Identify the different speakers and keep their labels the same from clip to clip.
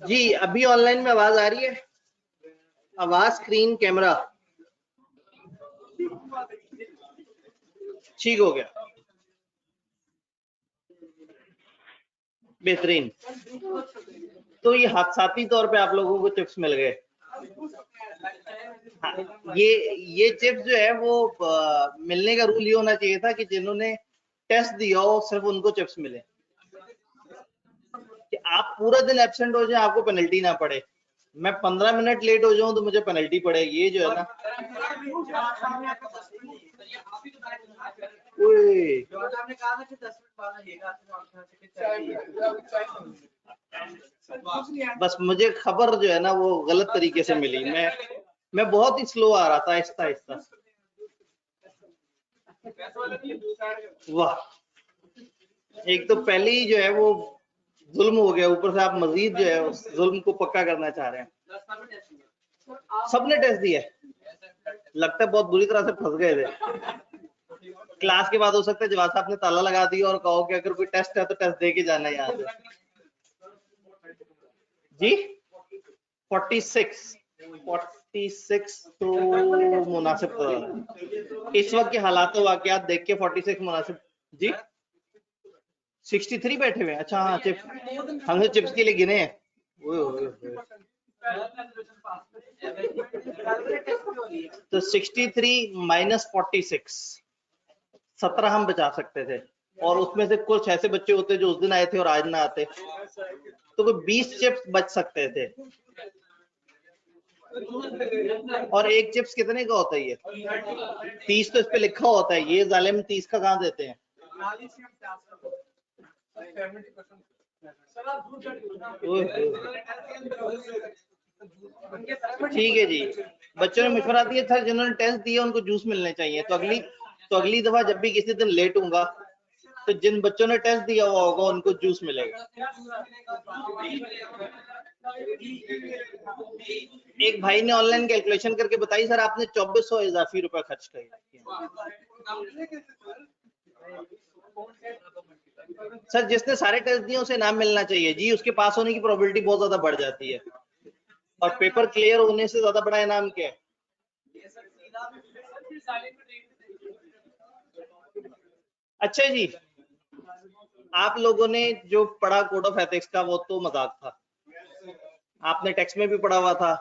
Speaker 1: जी अभी ऑनलाइन में आवाज आ रही है? आवाज, स्क्रीन, कैमरा ठीक हो गया, बेहतरीन। तो ये हादसाती तौर पे आप लोगों को चिप्स मिल गए। हाँ, ये चिप्स जो है वो मिलने का रूल ये होना चाहिए था कि जिन्होंने टेस्ट दिया हो सिर्फ उनको चिप्स मिले, कि आप पूरा दिन एब्सेंट हो जाए आपको पेनल्टी ना पड़े। मैं 15 मिनट लेट हो जाऊं तो मुझे पेनल्टी पड़े, ये जो है ना। बस मुझे खबर जो है ना वो गलत तरीके से मिली। मैं बहुत ही स्लो आ रहा था, आहिस्ता आहिस्ता। वाह, एक तो पहले ही जो है वो जुल्म हो गया, ऊपर से आप मजीद जो है उस जुल्म को पक्का करना चाह रहे हैं। सबने टेस्ट दिया, लगता है बहुत बुरी तरह से फंस गए थे। क्लास के बाद हो सकता है जवाब साहब ने ताला लगा दिया और कहो कि अगर कोई टेस्ट है तो टेस्ट दे के जाना है यहाँ से। जी 46 तो मुनासिब इस वक्त के हालात वाकयात देख के 46 मुनासिब। जी 63 बैठे हुए हैं। अच्छा हाँ, चिप्स हमने चिप्स के लिए गिने हैं। तो 63 माइनस 46, 17 हम बचा सकते थे। और उसमें से कुछ ऐसे बच्चे होते जो उस दिन आए थे और आज ना आते, तो कोई 20 चिप्स बच सकते थे। और एक चिप्स कितने का होता है? ये 30 तो इस पे लिखा होता है, ये जालिम 30 का कहाँ देते हैं? ठीक है जी, बच्चों ने मशवरा दिया था जिन्होंने टेस्ट दिया उनको जूस मिलने चाहिए। तो अगली दफा जब भी किसी दिन लेट होऊंगा तो जिन बच्चों ने टेस्ट दिया हुआ होगा उनको जूस मिलेगा। एक भाई ने ऑनलाइन कैलकुलेशन करके बताई, सर आपने 2400 इजाफी रुपए खर्च किए। सर जिसने सारे टेस्ट दिए उसे नाम मिलना चाहिए जी, उसके पास होने की प्रोबेबिलिटी बहुत ज्यादा बढ़ जाती है। और पेपर क्लियर होने से ज्यादा बड़ा इनाम क्या है? अच्छा जी, आप लोगों ने जो पढ़ा कोड ऑफ एथिक्स का वो तो मजाक था, आपने टेक्स्ट में भी पढ़ा हुआ था,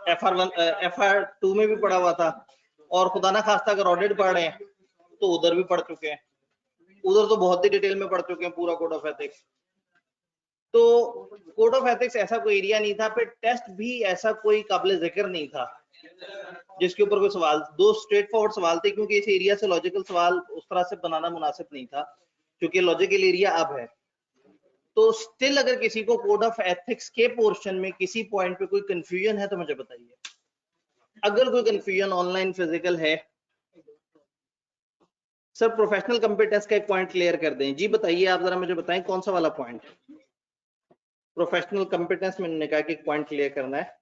Speaker 1: FR2 में भी पढ़ा हुआ था, और खुदा ना खास्ता अगर ऑडिट पढ़ रहे हैं तो उधर भी पढ़ चुके हैं। उधर तो बहुत ही डिटेल में पढ़ चुके हैं पूरा कोड ऑफ एथिक्स। तो कोड ऑफ एथिक्स ऐसा कोई एरिया नहीं था, फिर टेस्ट भी ऐसा कोई काबिल जिक्र नहीं था जिसके ऊपर कोई सवाल, दो स्ट्रेट फॉरवर्ड सवाल थे, क्योंकि इस एरिया से लॉजिकल सवाल उस तरह से बनाना मुनासिब नहीं था क्योंकि लॉजिकल एरिया अब है। तो स्टिल अगर किसी को कोड ऑफ एथिक्स के पोर्शन में किसी पॉइंट पे कोई कंफ्यूजन है तो मुझे बताइए। अगर कोई कंफ्यूजन ऑनलाइन फिजिकल है, सर प्रोफेशनल कंपिटेंस का एक पॉइंट क्लियर कर दें। जी बताइए, आप जरा मुझे बताएं कौन सा वाला पॉइंट? प्रोफेशनल कंपिटेंस में मैंने कहा कि एक पॉइंट क्लियर करना है।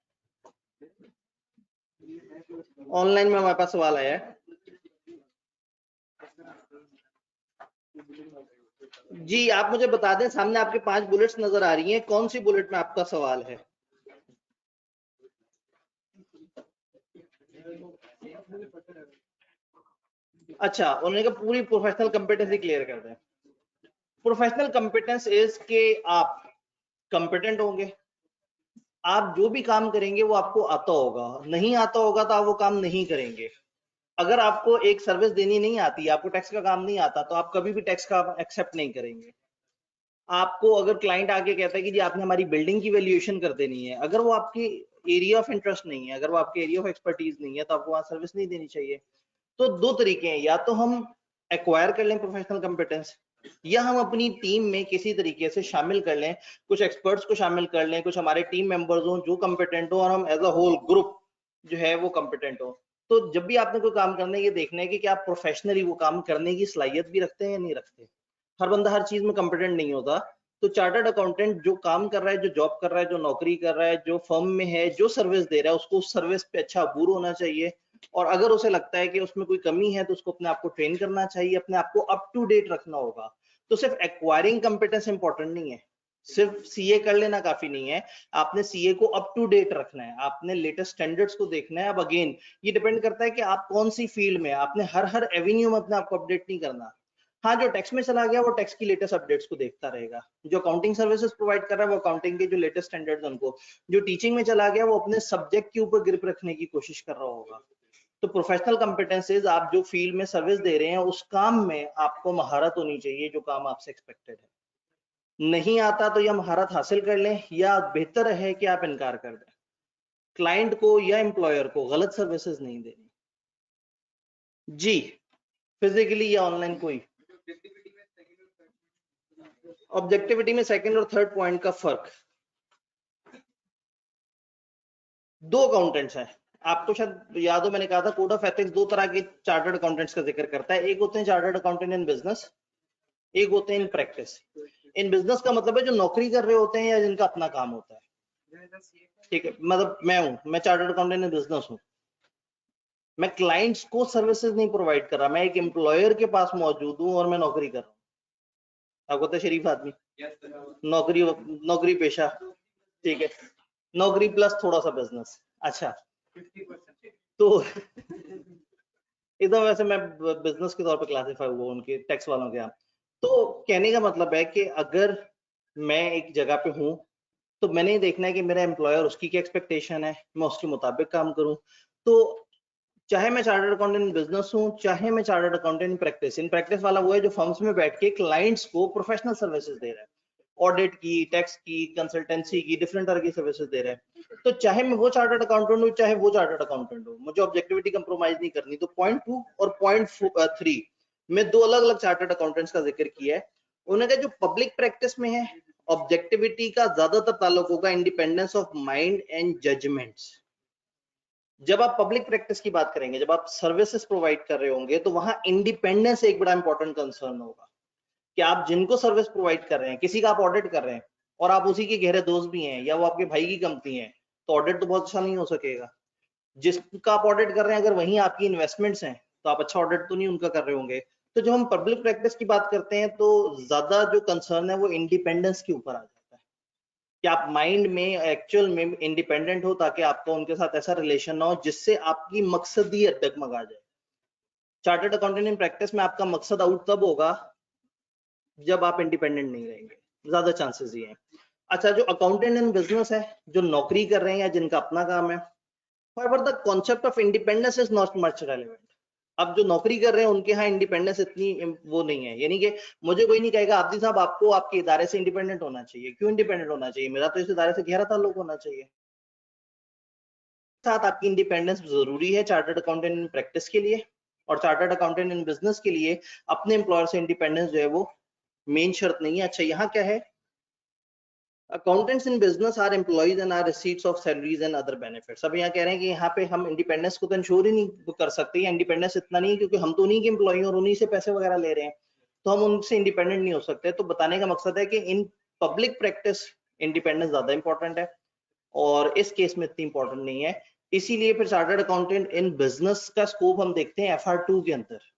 Speaker 1: ऑनलाइन में हमारे पास सवाल आया है जी, आप मुझे बता दें, सामने आपके 5 बुलेट्स नजर आ रही हैं, कौन सी बुलेट में आपका सवाल है? अच्छा, उन्होंने कहा पूरी प्रोफेशनल कंपिटेंसी क्लियर कर दें। प्रोफेशनल कंपिटेंस इज के आप कंपिटेंट होंगे, आप जो भी काम करेंगे वो आपको आता होगा, नहीं आता होगा तो आप वो काम नहीं करेंगे। अगर आपको एक सर्विस देनी नहीं आती, आपको टैक्स का काम नहीं आता, तो आप कभी भी टैक्स का एक्सेप्ट नहीं करेंगे। आपको अगर क्लाइंट आके कहता है कि जी आपने हमारी बिल्डिंग की वैल्यूएशन कर देनी है, अगर वो आपकी एरिया ऑफ इंटरेस्ट नहीं है, अगर वो आपके एरिया ऑफ एक्सपर्टीज नहीं है, तो आपको वहां सर्विस नहीं देनी चाहिए। तो दो तरीके हैं, या तो हम एक्वायर कर लें प्रोफेशनल कंपिटेंस, या हम अपनी टीम में किसी तरीके से शामिल कर लें, कुछ एक्सपर्ट्स को शामिल कर लें, कुछ हमारे टीम मेंबर्स हो जो कंपिटेंट हो, और हम एज अ होल ग्रुप जो है वो कंपिटेंट हो। तो जब भी आपने कोई काम करना है, ये देखना है कि क्या आप प्रोफेशनली वो काम करने की सलाहियत भी रखते हैं या नहीं रखते। हर बंदा हर चीज में कंपिटेंट नहीं होता। तो चार्टर्ड अकाउंटेंट जो काम कर रहा है, जो जॉब कर रहा है, जो नौकरी कर रहा है, जो फर्म में है, जो सर्विस दे रहा है, उसको उस सर्विस पे अच्छा अबूर होना चाहिए। और अगर उसे लगता है कि उसमें कोई कमी है तो उसको अपने आप को ट्रेन करना चाहिए, अपने आप को अप टू डेट रखना होगा। तो सिर्फ एक्वायरिंग कंपिटेंस इंपॉर्टेंट नहीं है, सिर्फ सीए कर लेना काफी नहीं है, आपने सीए को अप टू डेट रखना है, आपने लेटेस्ट स्टैंडर्ड्स को देखना है। अब अगेन ये डिपेंड करता है कि आप कौन सी फील्ड में, आपने हर एवेन्यू में अपने आप को अपडेट नहीं करना। हाँ, जो टैक्स में चला गया वो टैक्स की लेटेस्ट अपडेट्स को देखता रहेगा, जो अकाउंटिंग सर्विसेज प्रोवाइड कर रहा है वो अकाउंटिंग के जो लेटेस्ट स्टैंडर्ड्स उनको, जो टीचिंग में चला गया वो अपने सब्जेक्ट के ऊपर ग्रिप रखने की कोशिश कर रहा होगा। तो प्रोफेशनल कॉम्पिटेंसेज, आप जो फील्ड में सर्विस दे रहे हैं उस काम में आपको महारत होनी चाहिए, जो काम आपसे एक्सपेक्टेड है। नहीं आता तो या महारत हासिल कर लें, या बेहतर है कि आप इनकार कर दें। क्लाइंट को या एम्प्लॉयर को गलत सर्विसेज नहीं देनी जी, फिजिकली या ऑनलाइन। कोई ऑब्जेक्टिविटी में सेकंड और थर्ड पॉइंट का फर्क, दो अकाउंटेंट्स हैं, आपको शायद याद हो मैंने कहा था कोड ऑफ एथिक्स दो तरह के चार्टर्ड अकाउंटेंट्स का जिक्र करता है, एक होते हैं चार्टर्ड अकाउंटेंट इन बिजनेस, एक होते हैं इन प्रैक्टिस। इन बिजनेस का मतलब है जो नौकरी कर रहे होते हैं या जिनका अपना काम होता है, ठीक है, मतलब मैं चार्टर्ड अकाउंटेंट इन बिजनेस हूँ, मैं क्लाइंट्स को सर्विसेज नहीं प्रोवाइड कर रहा, मैं एक एम्प्लॉयर के पास मौजूद हूँ और मैं नौकरी कर रहा हूँ। आपको तो शरीफ आदमी, नौकरी पेशा, ठीक है, नौकरी प्लस थोड़ा सा बिजनेस। अच्छा, तो इधर वैसे मैं बिजनेस के तौर पे क्लासिफाई हुआ उनके टैक्स वालों के यहाँ। तो कहने का मतलब है कि अगर मैं एक जगह पे हूँ तो मैंने ये देखना है कि मेरा एम्प्लॉयर, उसकी क्या एक्सपेक्टेशन है, मैं उसके मुताबिक काम करूँ। तो चाहे मैं चार्टर्ड अकाउंटेंट इन बिजनेस हूँ, चाहे मैं chartered accountant in practice, in practice वाला वो है जो फर्म्स में बैठ के क्लाइंट्स को प्रोफेशनल सर्विसेज दे रहा है, ऑडिट की, टैक्स की, कंसल्टेंसी की, डिफरेंट तरह की सर्विसेज दे रहे हैं। तो चाहे मैं वो चार्टर्ड अकाउंटेंट हूँ, चाहे वो चार्टर्ड अकाउंटेंट हो, मुझे ऑब्जेक्टिविटी कंप्रोमाइज नहीं करनी। तो पॉइंट 2 और पॉइंट 3 में दो अलग अलग चार्टर्ड अकाउंटेंट्स का जिक्र किया है। उन्होंने कहा जो पब्लिक प्रैक्टिस में है, ऑब्जेक्टिविटी का ज्यादातर ताल्लुक होगा independence of mind and judgements. जब आप पब्लिक प्रैक्टिस की बात करेंगे, जब आप सर्विसेज प्रोवाइड कर रहे होंगे, तो वहां इंडिपेंडेंस एक बड़ा इंपॉर्टेंट कंसर्न होगा कि आप जिनको सर्विस प्रोवाइड कर रहे हैं, किसी का आप ऑडिट कर रहे हैं और आप उसी के गहरे दोस्त भी हैं या वो आपके भाई की कंपनी है, तो ऑडिट तो बहुत अच्छा नहीं हो सकेगा। जिसका आप ऑडिट कर रहे हैं अगर वहीं आपकी इन्वेस्टमेंट्स हैं तो आप अच्छा ऑडिट तो नहीं उनका कर रहे होंगे। तो जब हम पब्लिक प्रैक्टिस की बात करते हैं तो ज्यादा जो कंसर्न है वो इंडिपेंडेंस के ऊपर आ जाता है कि आप माइंड में, एक्चुअल में इंडिपेंडेंट हो, ताकि आपका उनके साथ ऐसा रिलेशन ना हो जिससे आपकी मकसदियत डगमगा जाए। चार्टर्ड अकाउंटेंट इन प्रैक्टिस में आपका मकसद आउट तब होगा जब आप इंडिपेंडेंट नहीं रहेंगे, ज्यादा चांसेस ये हैं। अच्छा, जो अकाउंटेंट इन बिजनेस है, जो नौकरी कर रहे हैं या जिनका अपना काम है, however the concept of independence is not much relevant। अब जो नौकरी कर रहे हैं उनके यहाँ इंडिपेंडेंस इतनी वो नहीं है, यानी कि मुझे कोई नहीं कहेगा आब्दी साहब आपको आपके इदारे से इंडिपेंडेंट होना चाहिए। क्यों इंडिपेंडेंट होना चाहिए? मेरा तो इस इदारे से गहरा ताल्लुक होना चाहिए। साथ आपकी इंडिपेंडेंस जरूरी है चार्टर्ड अकाउंटेंट इन प्रैक्टिस के लिए, और चार्टर्ड अकाउंटेंट इन बिजनेस के लिए अपने एम्प्लॉयर से इंडिपेंडेंस जो है वो मेन शर्त नहीं है। अच्छा, यहाँ क्या है, accountants in business are employees and are receipts of salaries and other benefits. अब यहाँ कह रहे हैं कि यहाँ पे हम इंडिपेंडेंस को तो इंश्योर ही नहीं कर सकते, इंडिपेंडेंस इतना नहीं, क्योंकि हम तो उन्हीं के एम्प्लॉई और उन्हीं से पैसे वगैरह ले रहे हैं, तो हम उनसे इंडिपेंडेंट नहीं हो सकते। तो बताने का मकसद है कि इन पब्लिक प्रैक्टिस इंडिपेंडेंस ज्यादा इंपॉर्टेंट है और इस केस में इतनी इंपॉर्टेंट नहीं है। इसीलिए फिर चार्टर्ड अकाउंटेंट इन बिजनेस का स्कोप हम देखते हैं FR2 के अंदर।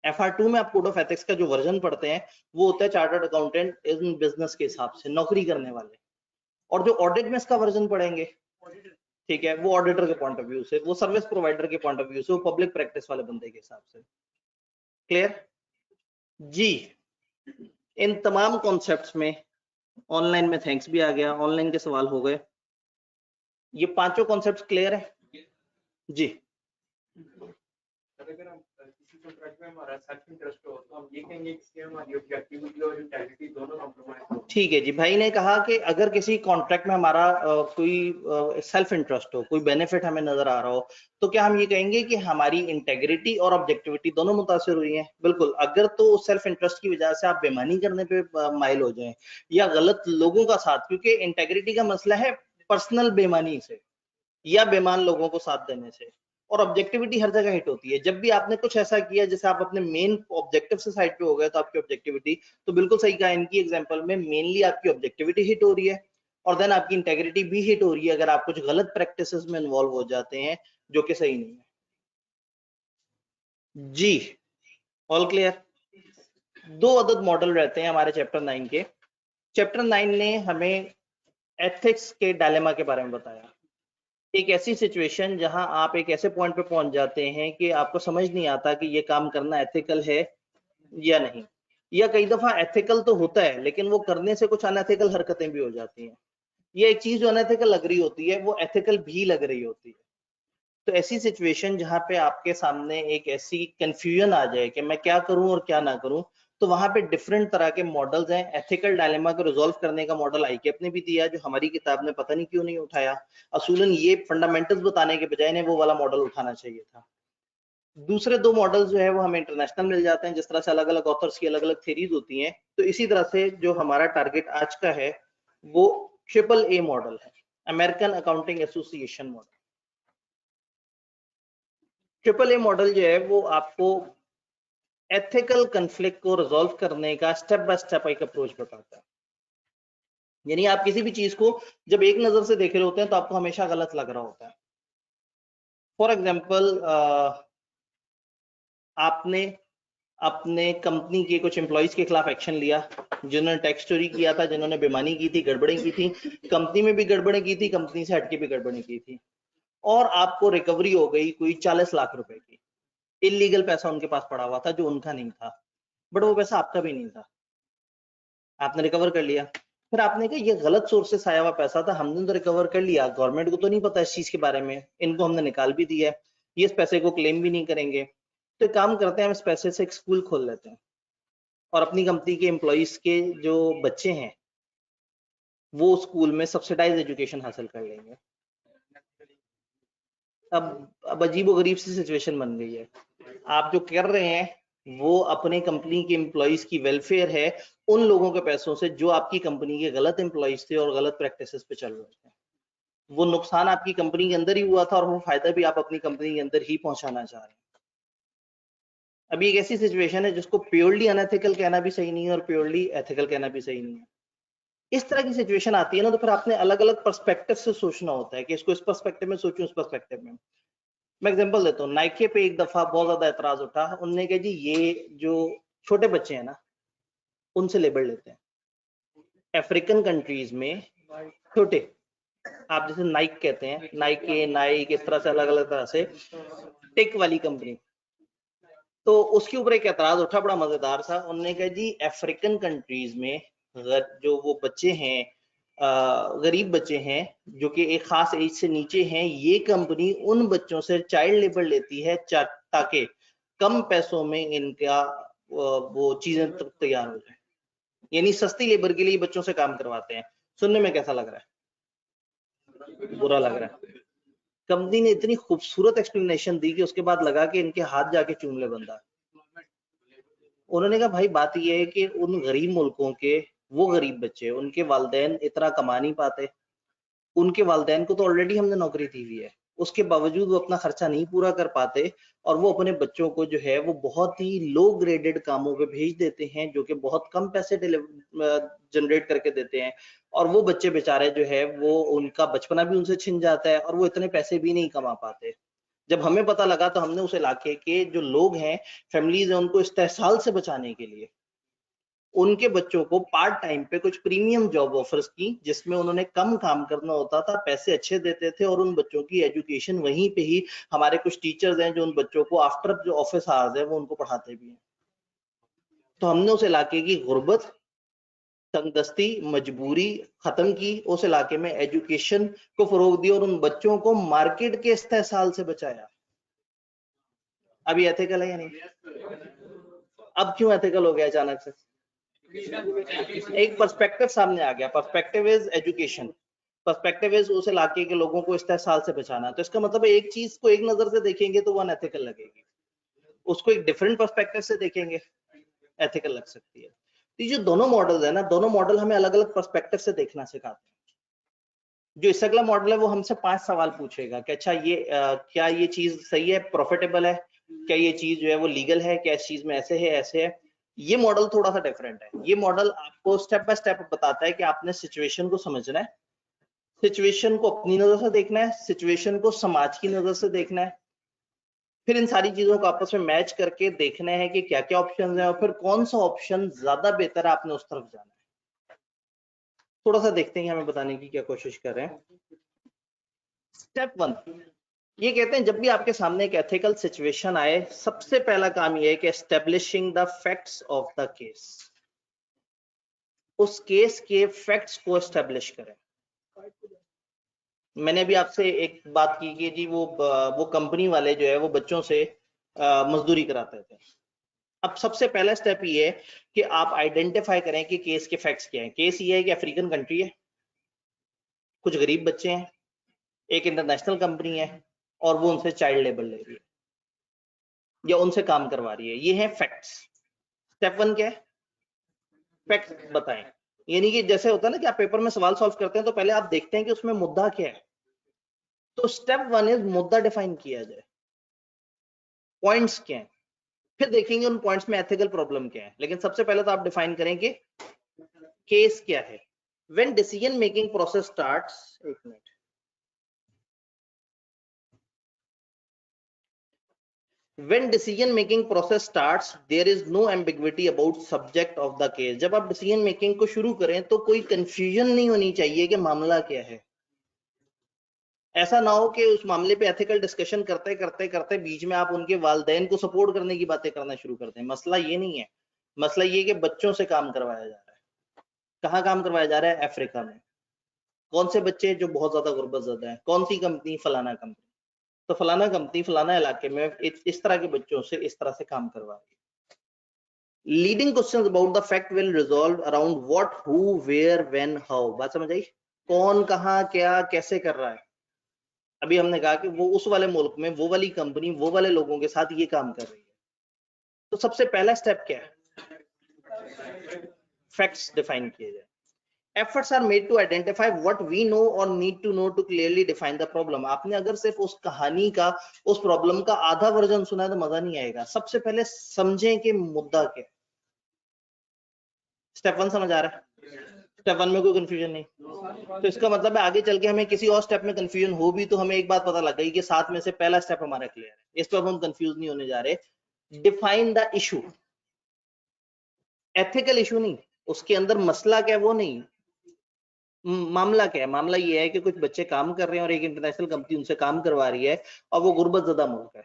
Speaker 1: FR2 में आप कोड ऑफ एथिक्स का जो वर्जन पढ़ते हैं वो होता है चार्टर्ड अकाउंटेंट इन बिजनेस के हिसाब से नौकरी करने वाले, और जो ऑडिट में इसका वर्जन पढ़ेंगे, ठीक है, वो ऑडिटर के पॉइंट ऑफ व्यू से, वो सर्विस प्रोवाइडर के पॉइंट ऑफ व्यू से, वो पब्लिक प्रैक्टिस वाले बंदे के हिसाब से। क्लियर जी? इन तमाम कॉन्सेप्ट्स में ऑनलाइन में थैंक्स भी आ गया, ऑनलाइन के सवाल हो गए। ये पांचों कॉन्सेप्ट्स क्लियर है जी?
Speaker 2: अगर हम किसी कॉन्ट्रैक्ट में हमारा सेल्फ इंटरेस्ट हो तो हम ये कहेंगे कि हमारी ऑब्जेक्टिविटी और इंटेग्रिटी दोनों कॉम्प्रोमाइज हो।
Speaker 1: ठीक है जी, भाई ने कहा कि अगर किसी कॉन्ट्रैक्ट में हमारा कोई सेल्फ इंटरेस्ट हो, कोई बेनिफिट हमें नजर आ रहा हो, तो क्या हम ये कहेंगे कि हमारी इंटेग्रिटी और ऑब्जेक्टिविटी दोनों मुतासिर हुई हैं? बिल्कुल। अगर तो सेल्फ इंटरेस्ट की वजह से आप बेईमानी करने पे माइल हो जाएं या गलत लोगों का साथ, क्योंकि इंटेग्रिटी का मसला है पर्सनल बेईमानी से या बेईमान लोगों को साथ देने से, और ऑब्जेक्टिविटी हर जगह हिट होती है। जब भी आपने कुछ ऐसा किया जैसे आप अपने मेन ऑब्जेक्टिव से साइड पे हो गए तो आपकी ऑब्जेक्टिविटी, तो बिल्कुल सही कहा, इनकी एग्जांपल में मेनली आपकी ऑब्जेक्टिविटी हिट हो रही है और देन आपकी इंटेग्रिटी भी हिट हो रही है अगर आप कुछ गलत प्रैक्टिसेस में इन्वॉल्व हो जाते हैं जो कि सही नहीं है जी। All clear? दो अदद मॉडल रहते हैं हमारे चैप्टर 9 के। चैप्टर 9 ने हमें एथिक्स के डायलेमा के बारे में बताया। एक ऐसी सिचुएशन जहां आप एक ऐसे पॉइंट पे पहुंच जाते हैं कि आपको समझ नहीं आता कि ये काम करना एथिकल है या नहीं, या कई दफा एथिकल तो होता है लेकिन वो करने से कुछ अनएथिकल हरकतें भी हो जाती हैं। ये एक चीज जो अनएथिकल लग रही होती है वो एथिकल भी लग रही होती है। तो ऐसी सिचुएशन जहां पे आपके सामने एक ऐसी कंफ्यूजन आ जाए कि मैं क्या करूं और क्या ना करूं, तो वहां पे डिफरेंट तरह के मॉडल्स हैं। एथिकल डायलेमा को रिजॉल्व करने का मॉडल आईकेप ने भी दिया, जो हमारी किताब ने पता नहीं क्यों नहीं उठाया। असूलन ये फंडामेंटल्स बताने के बजाय ने वो वाला मॉडल उठाना चाहिए था। दूसरे दो मॉडल जो है वो हमें इंटरनेशनल मिल जाते हैं, जिस तरह से अलग अलग ऑथर्स की अलग अलग थ्योरीज होती हैं। तो इसी तरह से जो हमारा टारगेट आज का है वो AAA मॉडल है, American accounting association model. AAA model जो है वो आपको एथिकल कन्फ्लिक्ट को रिजॉल्व करने का स्टेप बाय स्टेप एक अप्रोच बताता है। यानी आप किसी भी चीज को जब एक नजर से देख रहे होते हैं तो आपको हमेशा गलत लग रहा होता है। फॉर एग्जाम्पल, आपने अपने कंपनी के कुछ एम्प्लॉइज के खिलाफ एक्शन लिया, जिन्होंने टैक्स चोरी किया था, जिन्होंने बेईमानी की थी, गड़बड़ी की थी, कंपनी में भी गड़बड़ी की थी, कंपनी से हटके भी गड़बड़ी की थी, और आपको रिकवरी हो गई कोई 40 लाख रुपए की। इलीगल पैसा उनके पास पड़ा हुआ था जो उनका नहीं था, बट वो पैसा आपका भी नहीं था, आपने रिकवर कर लिया। फिर आपने कहा ये गलत सोर्स से आया हुआ पैसा था, हमने तो रिकवर कर लिया, गवर्नमेंट को तो नहीं पता इस चीज के बारे में, इनको हमने निकाल भी दिया है, ये इस पैसे को क्लेम भी नहीं करेंगे। तो एक काम करते हैं, हम इस पैसे से एक स्कूल खोल लेते हैं और अपनी कंपनी के एम्प्लॉइज के जो बच्चे हैं वो स्कूल में सब्सिडाइज एजुकेशन हासिल कर लेंगे। अब अजीबो गरीब सी सिचुएशन बन गई है। आप जो कर रहे हैं वो अपने कंपनी के एम्प्लॉइज की वेलफेयर है उन लोगों के पैसों से जो आपकी कंपनी के गलत एम्प्लॉइज थे और गलत प्रैक्टिसेस पे चल रहे थे। वो नुकसान आपकी कंपनी के अंदर ही हुआ था और वो फायदा भी आप अपनी कंपनी के अंदर ही पहुंचाना चाह रहे हैं। अभी एक ऐसी सिचुएशन है जिसको प्योरली अनएथिकल कहना भी सही नहीं है और प्योरली एथिकल कहना भी सही नहीं है। इस तरह की सिचुएशन आती है ना, तो फिर आपने अलग अलग पर्सपेक्टिव से सोचना होता है कि इसको इस पर्सपेक्टिव में सोचूं, इस पर्सपेक्टिव में। मैं एग्जांपल देता हूँ, नाइके पे एक दफा बहुत ज्यादा एतराज उठा, उनने कहा जी ये जो छोटे बच्चे हैं ना उनसे लेबर लेते हैं। अफ्रीकन कंट्रीज में छोटे, आप जैसे नाइक कहते हैं, नाइके, नाइक, इस तरह से अलग अलग तरह से टेक वाली कंपनी, तो उसके ऊपर एक एतराज उठा बड़ा मजेदार सा। उन्होंने कहा जी अफ्रीकन कंट्रीज में जो वो बच्चे हैं, गरीब बच्चे हैं जो कि एक खास एज से नीचे हैं, ये कंपनी उन बच्चों से चाइल्ड लेबर लेती है ताकि कम पैसों में इनका वो चीजें तैयार हो जाए, यानी सस्ती लेबर के लिए बच्चों से काम करवाते हैं। सुनने में कैसा लग रहा है? बुरा लग रहा है। कंपनी ने इतनी खूबसूरत एक्सप्लेनेशन दी कि उसके बाद लगा कि इनके हाथ जाके चूम ले बंदा। उन्होंने कहा भाई बात यह है कि उन गरीब मुल्कों के वो गरीब बच्चे, उनके वालिदैन इतना कमा नहीं पाते, उनके वालिदैन को तो ऑलरेडी हमने नौकरी दी हुई है, उसके बावजूद वो अपना खर्चा नहीं पूरा कर पाते और वो अपने बच्चों को जो है वो बहुत ही लो ग्रेडेड कामों पे भेज देते हैं जो कि बहुत कम पैसे जनरेट करके देते हैं, और वो बच्चे बेचारे जो है वो उनका बचपना भी उनसे छिन जाता है और वो इतने पैसे भी नहीं कमा पाते। जब हमें पता लगा तो हमने उस इलाके के जो लोग हैं, फैमिलीज हैं, उनको इस्तेहसाल से बचाने के लिए उनके बच्चों को पार्ट टाइम पे कुछ प्रीमियम जॉब ऑफर्स की, जिसमें उन्होंने कम काम करना होता था, पैसे अच्छे देते थे और उन बच्चों की एजुकेशन वहीं पे ही, हमारे कुछ टीचर्स हैं जो उन बच्चों को आफ्टर जो ऑफिस आवर्स है वो उनको पढ़ाते भी हैं। तो हमने उस इलाके की गुर्बत, तंगदस्ती, मजबूरी खत्म की, उस इलाके में एजुकेशन को फरोग दिया और उन बच्चों को मार्केट के इस्तेहसाल से बचाया। अभी एथिकल है या नहीं? अब क्यों एथिकल हो गया अचानक से? एक पर्सपेक्टिव सामने आ गया। Perspective is education, perspective is उस इलाके के लोगों को इस्तेहसाल से बचाना। तो इसका मतलब है एक चीज को एक नजर से देखेंगे तो वो अनएथिकल लगेगी, उसको एक डिफरेंट पर्सपेक्टिव से देखेंगे एथिकल लग सकती है। तो ये जो दोनों मॉडल है ना, दोनों मॉडल हमें अलग अलग पर्सपेक्टिव से देखना सिखाते हैं। जो इस अगला मॉडल है वो हमसे 5 सवाल पूछेगा कि अच्छा ये क्या ये चीज सही है, प्रॉफिटेबल है, क्या ये चीज जो है वो लीगल है, क्या इस चीज में ऐसे है ऐसे है। ये मॉडल थोड़ा सा डिफरेंट है। ये मॉडल आपको स्टेप बाय स्टेप बताता है कि आपने सिचुएशन को समझना है, सिचुएशन को अपनी नजर से देखना है, सिचुएशन को समाज की नजर से देखना है, फिर इन सारी चीजों को आपस में मैच करके देखना है कि क्या क्या ऑप्शंस हैं और फिर कौन सा ऑप्शन ज्यादा बेहतर है, आपने उस तरफ जाना है। थोड़ा सा देखते हैं हमें बताने की क्या कोशिश कर रहे हैं। स्टेप 1 ये कहते हैं जब भी आपके सामने एक एथिकल सिचुएशन आए, सबसे पहला काम ये है कि establishing the facts of the case, उस केस के फैक्ट्स को एस्टेब्लिश करें। मैंने अभी आपसे एक बात की कि जी वो कंपनी वाले जो है वो बच्चों से मजदूरी कराते थे। अब सबसे पहला स्टेप ये है कि आप आइडेंटिफाई करें कि केस के फैक्ट्स क्या है। केस ये है कि अफ्रीकन कंट्री है, कुछ गरीब बच्चे हैं, एक इंटरनेशनल कंपनी है और वो उनसे चाइल्ड लेबर ले रही है या उनसे काम करवा रही है। ये है फैक्ट्स। स्टेप 1 क्या है? फैक्ट्स बताएं। यानी कि जैसे होता है ना कि आप पेपर में सवाल सॉल्व करते हैं तो पहले आप देखते हैं कि उसमें मुद्दा क्या है। तो स्टेप 1 इज मुद्दा डिफाइन किया जाए, पॉइंट्स क्या है, फिर देखेंगे उन पॉइंट्स में एथिकल प्रॉब्लम क्या है। लेकिन सबसे पहले तो आप डिफाइन करें कि केस क्या है। When decision making process starts, एक minute, when decision making process starts there is no ambiguity about subject of the case। जब आप decision making को शुरू करें तो कोई confusion नहीं होनी चाहिए कि मामला क्या है। ऐसा ना हो कि उस मामले पे एथिकल डिस्कशन करते करते करते बीच में आप उनके वालिदैन को सपोर्ट करने की बातें करना शुरू कर दें। मसला ये नहीं है, मसला ये कि बच्चों से काम करवाया जा रहा है। कहाँ काम करवाया जा रहा है? अफ्रीका में। कौन से बच्चे? जो बहुत ज्यादा गुर्बत ज़्यादा है। कौन सी कंपनी? फलाना कंपनी। तो फलाना कंपनी फलाना इलाके में इस तरह के बच्चों से इस तरह से काम करवा रही है। Leading questions about the fact will resolve around what, who, where, when, how. बात समझ आई? कौन, कहाँ, क्या, कैसे कर रहा है। अभी हमने कहा कि वो उस वाले मुल्क में वो वाली कंपनी वो वाले लोगों के साथ ये काम कर रही है। तो सबसे पहला स्टेप क्या है? फैक्ट्स डिफाइन किए जाए। Efforts are made to identify what we know or need to know to clearly define the problem। आपने अगर सिर्फ उस कहानी का, उस प्रॉब्लम का आधा वर्जन सुना है तो मजा नहीं आएगा। सबसे पहले समझें कि मुद्दा क्या है। स्टेप 1 समझ आ रहा है? स्टेप 1 में कोई कंफ्यूजन नहीं। तो इसका मतलब है आगे चल के हमें किसी और स्टेप में कंफ्यूजन हो भी तो हमें एक बात पता लग गई कि 7 में से पहला स्टेप हमारा क्लियर है। इस पर हम कंफ्यूज नहीं होने जा रहे। Define the issue, ethical issue नहीं, उसके अंदर मसला क्या है वो नहीं, मामला क्या है। मामला ये है कि कुछ बच्चे काम कर रहे हैं और एक इंटरनेशनल कंपनी उनसे काम करवा रही है और वो गुर्बत ज़दा मुल्क है।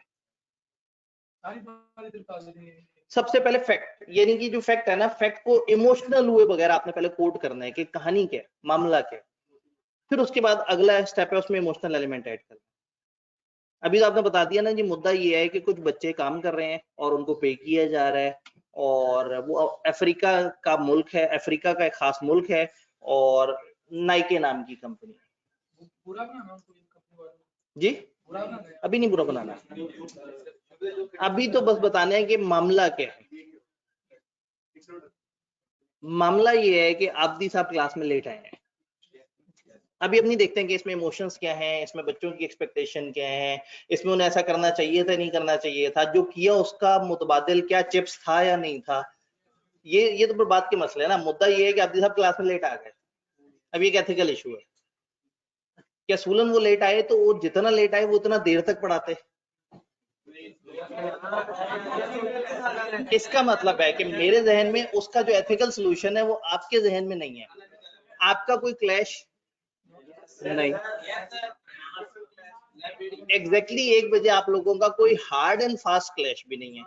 Speaker 1: सबसे पहले फैक्ट, यानी कि जो फैक्ट है ना, फैक्ट को इमोशनल हुए बगैर आपने पहले कोट करना है कि कहानी क्या है, मामला क्या है। फिर उसके बाद अगला स्टेप है उसमें इमोशनल एलिमेंट ऐड करना। अभी तो आपने बता दिया ना जी, मुद्दा ये है कि कुछ बच्चे काम कर रहे हैं और उनको पे किया जा रहा है और वो अफ्रीका का मुल्क है, अफ्रीका का एक खास मुल्क है और नाइके नाम की कंपनी है। जी अभी नहीं बुरा बनाना, अभी तो बस बताना है कि मामला क्या है। मामला ये है कि आब्दी साहब क्लास में लेट आए हैं। अभी अपनी देखते हैं कि इसमें इमोशंस क्या हैं, इसमें बच्चों की एक्सपेक्टेशन क्या है, इसमें उन्हें ऐसा करना चाहिए था नहीं करना चाहिए था, जो किया उसका मुतबादिल क्या चिप्स था या नहीं था। ये तो बात के मसले है ना। मुद्दा ये है कि आब्दी साहब क्लास में लेट आ गए। अब ये एथिकल इशू है। क्या सूलन वो लेट आए तो वो जितना लेट आए वो उतना देर तक पढ़ाते। इसका मतलब है कि मेरे जहन में उसका जो एथिकल सोल्यूशन है वो आपके जहन में नहीं है। आपका कोई क्लैश नहीं। एग्जैक्टली 1 बजे आप लोगों का कोई हार्ड एंड फास्ट क्लैश भी नहीं है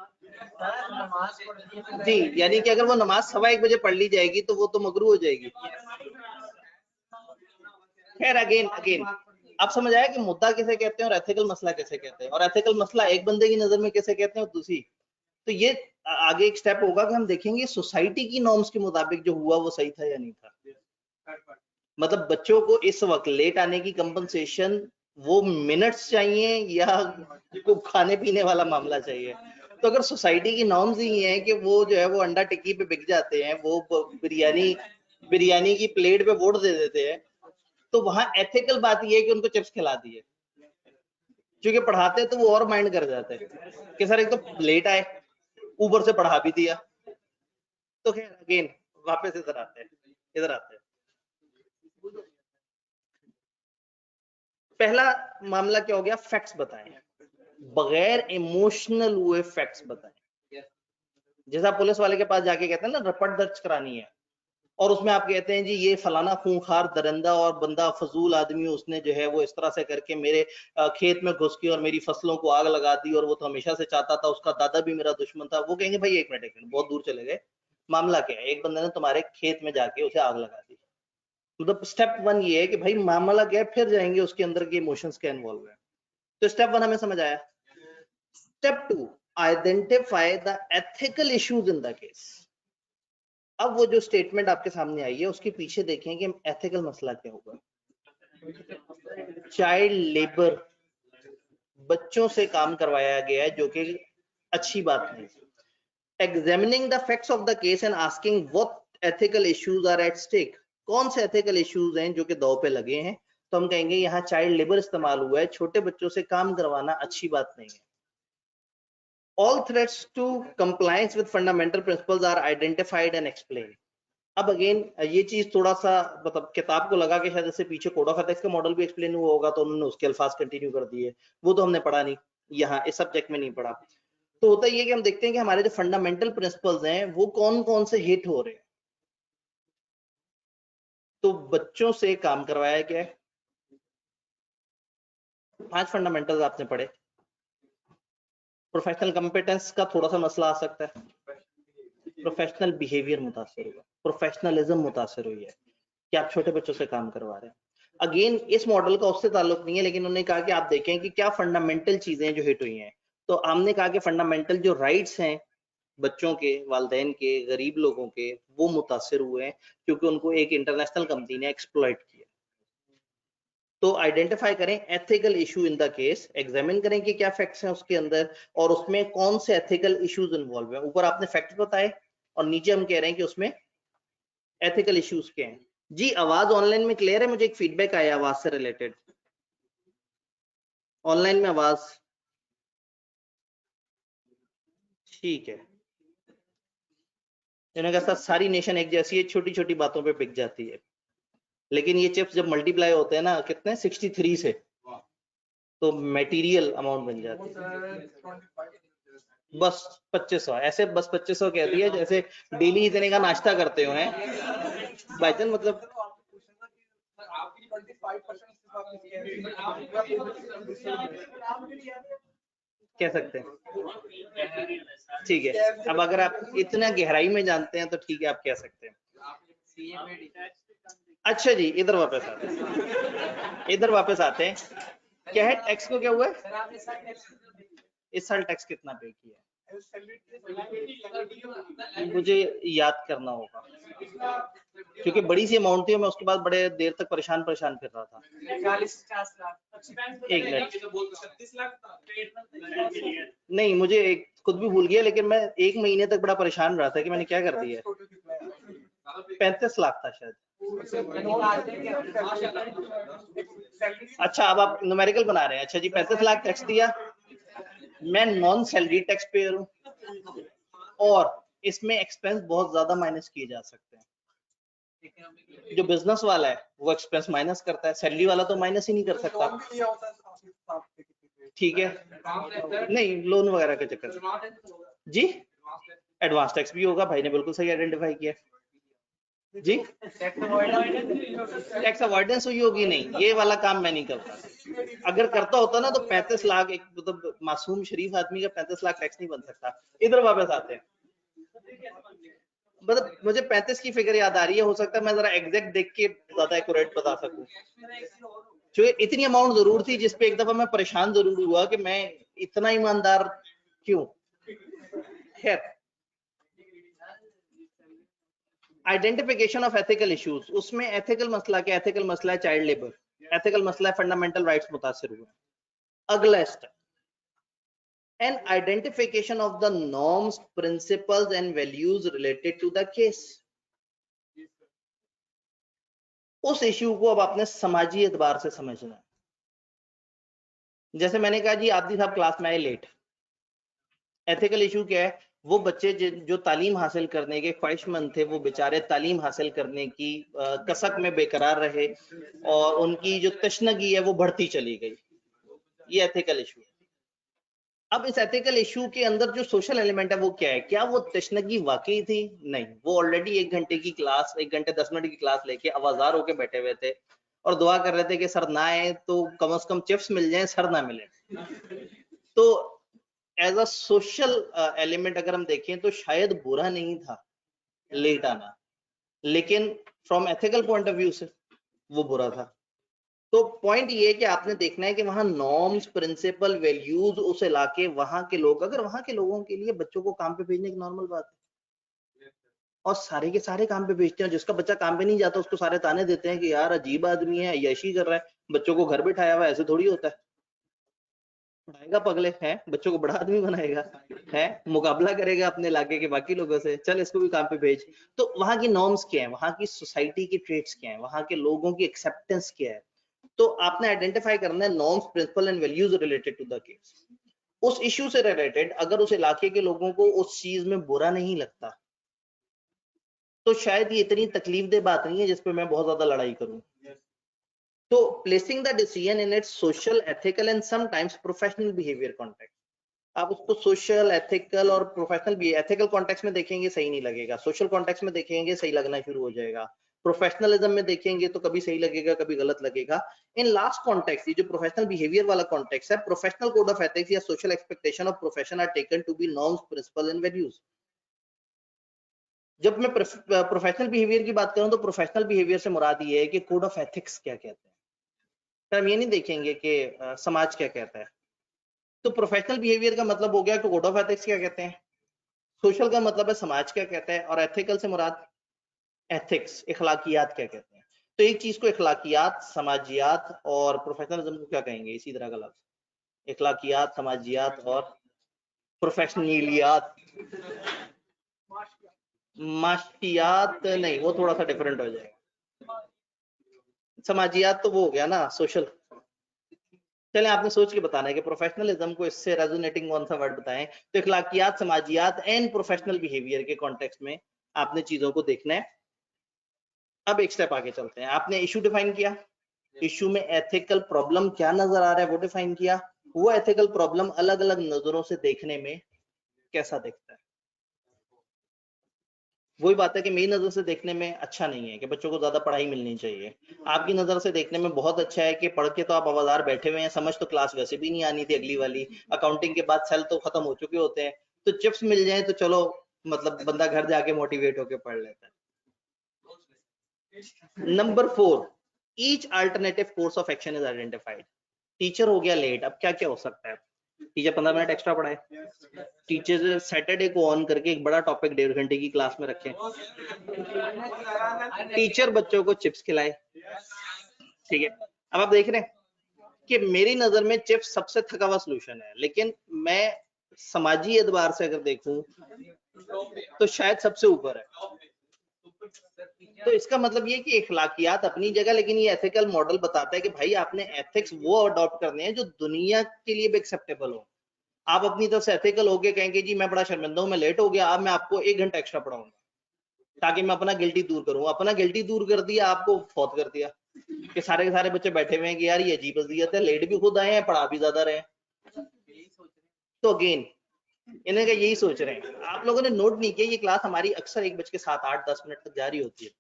Speaker 1: जी। यानी कि अगर वो नमाज 1:15 बजे पढ़ ली जाएगी तो वो तो मकरू हो जाएगी। खैर अगेन आप समझ आया कि मुद्दा किसे कहते हैं और एथिकल मसला किसे कहते हैं, और एथिकल मसला एक बंदे की नजर में किसे कहते हैं और दूसरी। तो ये आगे एक स्टेप होगा कि हम देखेंगे सोसाइटी की नॉर्म्स के मुताबिक जो हुआ वो सही था या नहीं था। मतलब बच्चों को इस वक्त लेट आने की कंपनसेशन वो मिनट्स चाहिए या खाने पीने वाला मामला चाहिए। तो अगर सोसाइटी की नॉर्म्स ही हैं कि वो जो है वो अंडा टिक्की पे बिक जाते हैं, वो बिरयानी की प्लेट पे वोट दे देते हैं, तो वहां एथिकल बात ये है कि उनको चिप्स खिला दिए। क्योंकि पढ़ाते तो वो और माइंड कर जाते हैं कि सर एक तो लेट आए ऊपर से पढ़ा भी दिया। तो खैर अगेन वापस इधर आते हैं। पहला मामला क्या हो गया? फैक्ट्स बताएं, बगैर इमोशनल हुए फैक्ट्स बताएं। जैसा पुलिस वाले के पास जाके कहते हैं ना रपट दर्ज करानी है और उसमें आप कहते हैं जी ये फलाना खूंखार दरिंदा और बंदा फजूल आदमी, उसने जो है वो इस तरह से करके मेरे खेत में घुस के और मेरी फसलों को आग लगा दी, और वो तो हमेशा से चाहता था, उसका दादा भी मेरा दुश्मन था। वो कहेंगे भाई एक मिनट बहुत दूर चले गए, मामला क्या है? एक बंदे ने तुम्हारे खेत में जाके उसे आग लगा दी। मतलब स्टेप वन ये है कि भाई मामला क्या है, फिर जाएंगे उसके अंदर के इमोशंस क्या इन्वॉल्व है। तो स्टेप वन हमें समझ आया। Step two, identify the ethical issues in the case. अब वो जो स्टेटमेंट आपके सामने आई है उसके पीछे देखें कि एथिकल मसला क्या होगा। चाइल्ड लेबर, बच्चों से काम करवाया गया है जो कि अच्छी बात नहीं। Examining the facts of the case and asking what ethical issues are at stake. कौन से एथिकल इश्यूज हैं जो कि दांव पे लगे हैं? तो हम कहेंगे यहाँ चाइल्ड लेबर इस्तेमाल हुआ है, छोटे बच्चों से काम करवाना अच्छी बात नहीं है। All threats to compliance with fundamental principles are identified and explained. अब अगेन ये चीज थोड़ा सा मतलब किताब को लगा के शायद इससे पीछे कोड ऑफ एथिक्स का मॉडल भी एक्सप्लेन हुआ होगा, तो उन्होंने उसके अल्फाज कंटिन्यू कर दिए, वो तो हमने पढ़ा नहीं, यहाँ इस सब्जेक्ट में नहीं पढ़ा। तो होता ये कि हम देखते हैं कि हमारे जो फंडामेंटल प्रिंसिपल्स हैं वो कौन कौन से हिट हो रहे हैं। तो बच्चों से काम करवाया गया है, 5 फंडामेंटल्स आपने पढ़े। प्रोफेशनल कंपिटेंस का थोड़ा सा मसला आ सकता है, प्रोफेशनल बिहेवियर मुतासर हुआ, प्रोफेशनलिज्म मुतासर हुई है कि आप छोटे बच्चों से काम करवा रहे हैं। अगेन इस मॉडल का उससे ताल्लुक नहीं है, लेकिन उन्होंने कहा कि आप देखें कि क्या फंडामेंटल चीजें जो हिट हुई हैं। तो हमने कहा कि फंडामेंटल जो राइट्स हैं बच्चों के, वालिदैन के, गरीब लोगों के, वो मुतासर हुए हैं क्योंकि उनको एक इंटरनेशनल कंपनी ने एक्सप्लॉइट किया। तो आइडेंटिफाई करें ethical issue in the case, examine करें कि क्या फैक्ट्स हैं उसके अंदर और उसमें कौन से एथिकल इश्यूज इन्वॉल्व हैं। ऊपर आपने फैक्ट्स बताए और नीचे हम कह रहे हैं कि उसमें एथिकल इश्यूज क्या हैं। जी आवाज ऑनलाइन में क्लियर है? मुझे एक फीडबैक आया आवाज से रिलेटेड, ऑनलाइन में आवाज ठीक है। इन्होंने कहा सर सारी नेशन एक जैसी है, छोटी छोटी बातों पे बिक जाती है, लेकिन ये चिप्स जब मल्टीप्लाई होते हैं ना कितने 63 से, तो मटेरियल अमाउंट बन जाती है। बस 2500 ऐसे, बस 2500 कह दिया जैसे डेली इतने का नाश्ता करते हो हैं भाईजान, मतलब कह सकते हैं। ठीक है, अब अगर आप इतना गहराई में जानते हैं तो ठीक है, आप कह सकते हैं। अच्छा जी, इधर वापस आते हैं, इधर वापस आते हैं। क्या है टैक्स को, क्या हुआ है इस साल टैक्स कितना पे किया है? मुझे याद करना होगा क्योंकि बड़ी सी अमाउंट थी, मैं उसके बाद बड़े देर तक परेशान फिर रहा था। 1 मिनट, नहीं मुझे खुद भी भूल गया, लेकिन मैं 1 महीने तक बड़ा परेशान रहा था कि मैंने क्या कर दिया। 35 लाख था शायद। अच्छा अब आप न्यूमेरिकल बना रहे हैं। अच्छा जी, 35 लाख टैक्स दिया, मैं नॉन सैलरी टैक्स पेयर हूँ और इसमें एक्सपेंस बहुत ज्यादा माइनस किए जा सकते हैं। जो बिजनेस वाला है वो एक्सपेंस माइनस करता है, सैलरी वाला तो माइनस ही नहीं कर सकता। ठीक है, नहीं लोन वगैरह के चक्कर जी, एडवांस टैक्स भी होगा, भाई ने बिल्कुल सही आइडेंटिफाई किया जी। टैक्स अवॉइडेंस हुई होगी? नहीं, ये वाला काम मैं नहीं करता। अगर करता होता ना तो 35 लाख एक मतलब मासूम शरीफ आदमी का 35 लाख टैक्स नहीं बन सकता। इधर वापस आते हैं, मतलब मुझे 35 की फिगर याद आ रही है, हो सकता है मैं जरा एग्जैक्ट देख के ज्यादा एक्यूरेट बता सकूं। जो इतनी अमाउंट जरूर थी जिसपे एक दफा मैं परेशान जरूर हुआ कि मैं इतना ईमानदार क्यों। खैर, आइडेंटिफिकेशन ऑफ एथिकल इश्यूज, उसमें एथिकल मसला क्या? एथिकल मसला है चाइल्ड लेबर, एथिकल मसला है फंडामेंटल राइट्स मुतासिर हुए। अगला step, an identification of the norms, principles and values related to the case। उस इश्यू को अब आपने समाजी एतबार से समझना है। जैसे मैंने कहा जी आदि साहब क्लास में आए लेट, एथिकल इशू क्या है? वो बच्चे जो तालीम हासिल करने के ख्वाहिशमंद थे, वो बेचारे तालीम हासिल करने की कसक में बेकरार रहे और उनकी जो तशनगी है वो बढ़ती चली गई। ये एथिकल इशू है। अब इस एथिकल इशू के अंदर जो सोशल एलिमेंट है वो क्या है? क्या वो तशनगी वाकई थी? नहीं, वो ऑलरेडी 1 घंटे की क्लास, 1 घंटे 10 मिनट की क्लास लेके आवाजार होके बैठे हुए थे और दुआ कर रहे थे कि सर ना आए तो कम से कम चिप्स मिल जाएं, सर ना मिले। तो एज अ सोशल एलिमेंट अगर हम देखें तो शायद बुरा नहीं था लेट आना, लेकिन from ethical point of view से वो बुरा था। तो पॉइंट ये है कि आपने देखना है कि वहां नॉर्म्स, प्रिंसिपल, वैल्यूज उस इलाके, वहां के लोग, अगर वहां के लोगों के लिए बच्चों को काम पे भेजने की नॉर्मल बात है और सारे के सारे काम पे भेजते हैं, जिसका बच्चा काम पे नहीं जाता उसको सारे ताने देते हैं कि यार अजीब आदमी है, यशी कर रहा है, बच्चों को घर बिठाया हुआ है, ऐसे थोड़ी होता है, पढ़ाएगा पगले है, बच्चों को बड़ा आदमी बनाएगा है, मुकाबला करेगा अपने इलाके के बाकी लोगों से, चल इसको भी काम पे भेज। तो वहां की नॉर्म्स क्या है, वहां की सोसाइटी की ट्रेट्स क्या है, वहां के लोगों की एक्सेप्टेंस क्या है, तो आपने आइडेंटिफाई करना है norms, principle and values related to the case. उस इश्यू से रिलेटेड अगर उस इलाके के लोगों को उस चीज में बुरा नहीं लगता तो शायद ये इतनी तकलीफदेह बात नहीं है जिसपे मैं बहुत ज्यादा लड़ाई करूं। तो placing the decision in its social, ethical and sometimes professional behaviour context, आप उसको सोशल, एथिकल और प्रोफेशनल भी, एथिकल कॉन्टेक्स्ट में देखेंगे सही नहीं लगेगा, सोशल कॉन्टेक्स्ट में देखेंगे सही लगना शुरू हो जाएगा, प्रोफेशनलिज्म में देखेंगे तो कभी सही लगेगा कभी गलत लगेगा। इन लास्ट कॉन्टेक्स्ट, ये जो प्रोफेशनल बिहेवियर वाला कॉन्टेक्स्ट है, प्रोफेशनल कोड ऑफ एथिक्स या social expectation of profession are taken to be norms, principle and values. जब मैं प्रोफेशनल बिहेवियर की बात करूं तो प्रोफेशनल बिहेवियर से मुराद ये है कि कोड ऑफ एथिक्स क्या कहते हैं, हम ये नहीं देखेंगे कि समाज क्या कहता है। तो प्रोफेशनल बिहेवियर का मतलब हो गया कि कोड ऑफ एथिक्स क्या कहते हैं, सोशल का मतलब है समाज क्या कहता है, और एथिकल से मुराद एथिक्स, इखलाकियात क्या कहते हैं। तो एक चीज को इखलाकियात, समाजियात और प्रोफेशनलिज्म को क्या कहेंगे, इसी तरह का लफ्ज, इखलाकियात, समाजियात और प्रोफेशनलियात, माशियात नहीं, वो थोड़ा सा डिफरेंट हो जाएगा। समाजियात तो वो हो गया ना सोशल। चले आपने सोच के बताना है कि प्रोफेशनलिज्म को इससे रेजोनेटिंग कौन सा वर्ड बताएं, तो इखलाकियात, समाजियात एंड प्रोफेशनल बिहेवियर के कॉन्टेक्स्ट में आपने चीजों को देखना है। अब एक स्टेप आगे चलते हैं, आपने इशू डिफाइन किया, इशू में एथिकल प्रॉब्लम क्या नजर आ रहा है वो डिफाइन किया, वो एथिकल प्रॉब्लम अलग अलग नजरों से देखने में कैसा दिखता है। वही बात है कि मेरी नजर से देखने में अच्छा नहीं है कि बच्चों को ज्यादा पढ़ाई मिलनी चाहिए, आपकी नजर से देखने में बहुत अच्छा है कि पढ़ के तो आप आवाजार बैठे हुए हैं, समझ तो क्लास वैसे भी नहीं आनी थी अगली वाली, अकाउंटिंग के बाद सेल तो खत्म हो चुके होते हैं, तो चिप्स मिल जाए तो चलो मतलब बंदा घर जाके मोटिवेट होकर पढ़ लेता है। Number 4, each alternative course of action is identified. Teacher हो गया लेट, अब क्या क्या हो सकता है, टीचर 15 मिनट एक्स्ट्रा पढ़ाए, टीचर सैटरडे को ऑन करके एक बड़ा टॉपिक 1.5 घंटे की क्लास में रखें, टीचर बच्चों को चिप्स खिलाए, ठीक है। अब आप देख रहे हैं कि मेरी नजर में चिप्स सबसे थका हुआ सलूशन है, लेकिन मैं समाजी एतबार से अगर देखूं तो शायद सबसे ऊपर है। तो इसका मतलब ये कि इखलाकियात अपनी जगह, लेकिन ये एथिकल मॉडल बताता है कि भाई आपने एथिक्स वो अडॉप्ट करने हैं जो दुनिया के लिए भी एक्सेप्टेबल हो। आप अपनी तरफ से एथिकल होके कहेंगे जी मैं बड़ा शर्मिंदा हूं, मैं लेट हो गया, अब मैं आपको 1 घंटा एक्स्ट्रा पढ़ाऊंगा ताकि मैं अपना गिल्टी दूर करूं, अपना गिल्टी दूर कर दिया, आपको फौत कर दिया कि सारे के सारे बच्चे बैठे हुए हैं कि यार ये अजीब अजीयत है, लेट भी खुद आए हैं, पढ़ा भी ज्यादा रहे। तो अगेन इन्हें का यही सोच रहे हैं, आप लोगों ने नोट नहीं किया ये क्लास हमारी अक्सर 1:07, 8, 10 मिनट तक जारी होती है,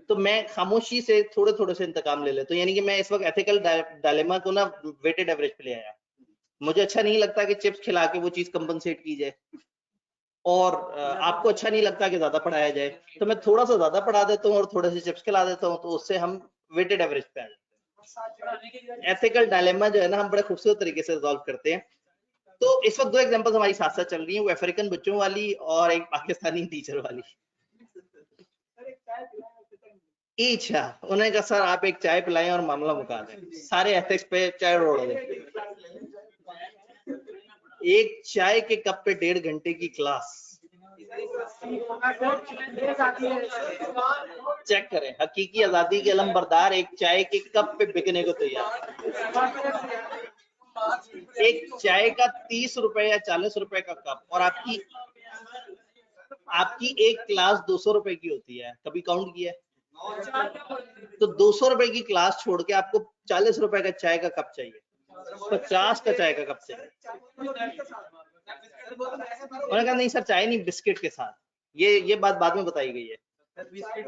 Speaker 1: तो मैं खामोशी से थोड़े थोड़े से इंतकाम ले लेता हूं, यानी कि मैं इस वक्त एथिकल डायलेमा को ना वेटेड एवरेज पे ले आया। मुझे अच्छा नहीं लगता कि चिप्स खिला के वो चीज कंपनसेट की जाए, और आपको अच्छा नहीं लगता कि ज्यादा पढ़ाया जाए, तो मैं थोड़ा सा ज्यादा पढ़ा देता हूँ और थोड़े से चिप्स खिला देता हूँ, तो उससे हम वेटेड एवरेज पे आ जाते हैं। एथिकल डायलेमा जो है ना हम बड़े खूबसूरत तरीके से रिजॉल्व करते हैं। तो इस वक्त 2 एग्जांपल्स हमारी साथ साथ चल रही हैं, वो अफ्रीकन बच्चों वाली और एक पाकिस्तानी टीचर वाली। अच्छा, उन्होंने कहा सर आप एक चाय पिलाएं और मामला मुका दें, सारे एथिक्स पे चाय रोड़ दें। एक चाय के कप पे 1.5 घंटे की क्लास, चेक करें, हकीकी आजादी के अलमबरदार एक चाय के कप पे बिकने को तैयार। एक चाय का 30 रुपए या 40 रुपए का कप, और आपकी एक क्लास 200 रुपए की होती है, कभी काउंट किया है? तो 200 रुपए की क्लास छोड़ के आपको 40 रुपए का चाय का कप चाहिए, 50 का चाय का कप से। उन्होंने कहा नहीं सर चाय नहीं बिस्किट के साथ। ये बात बाद में बताई गई है। बिस्किट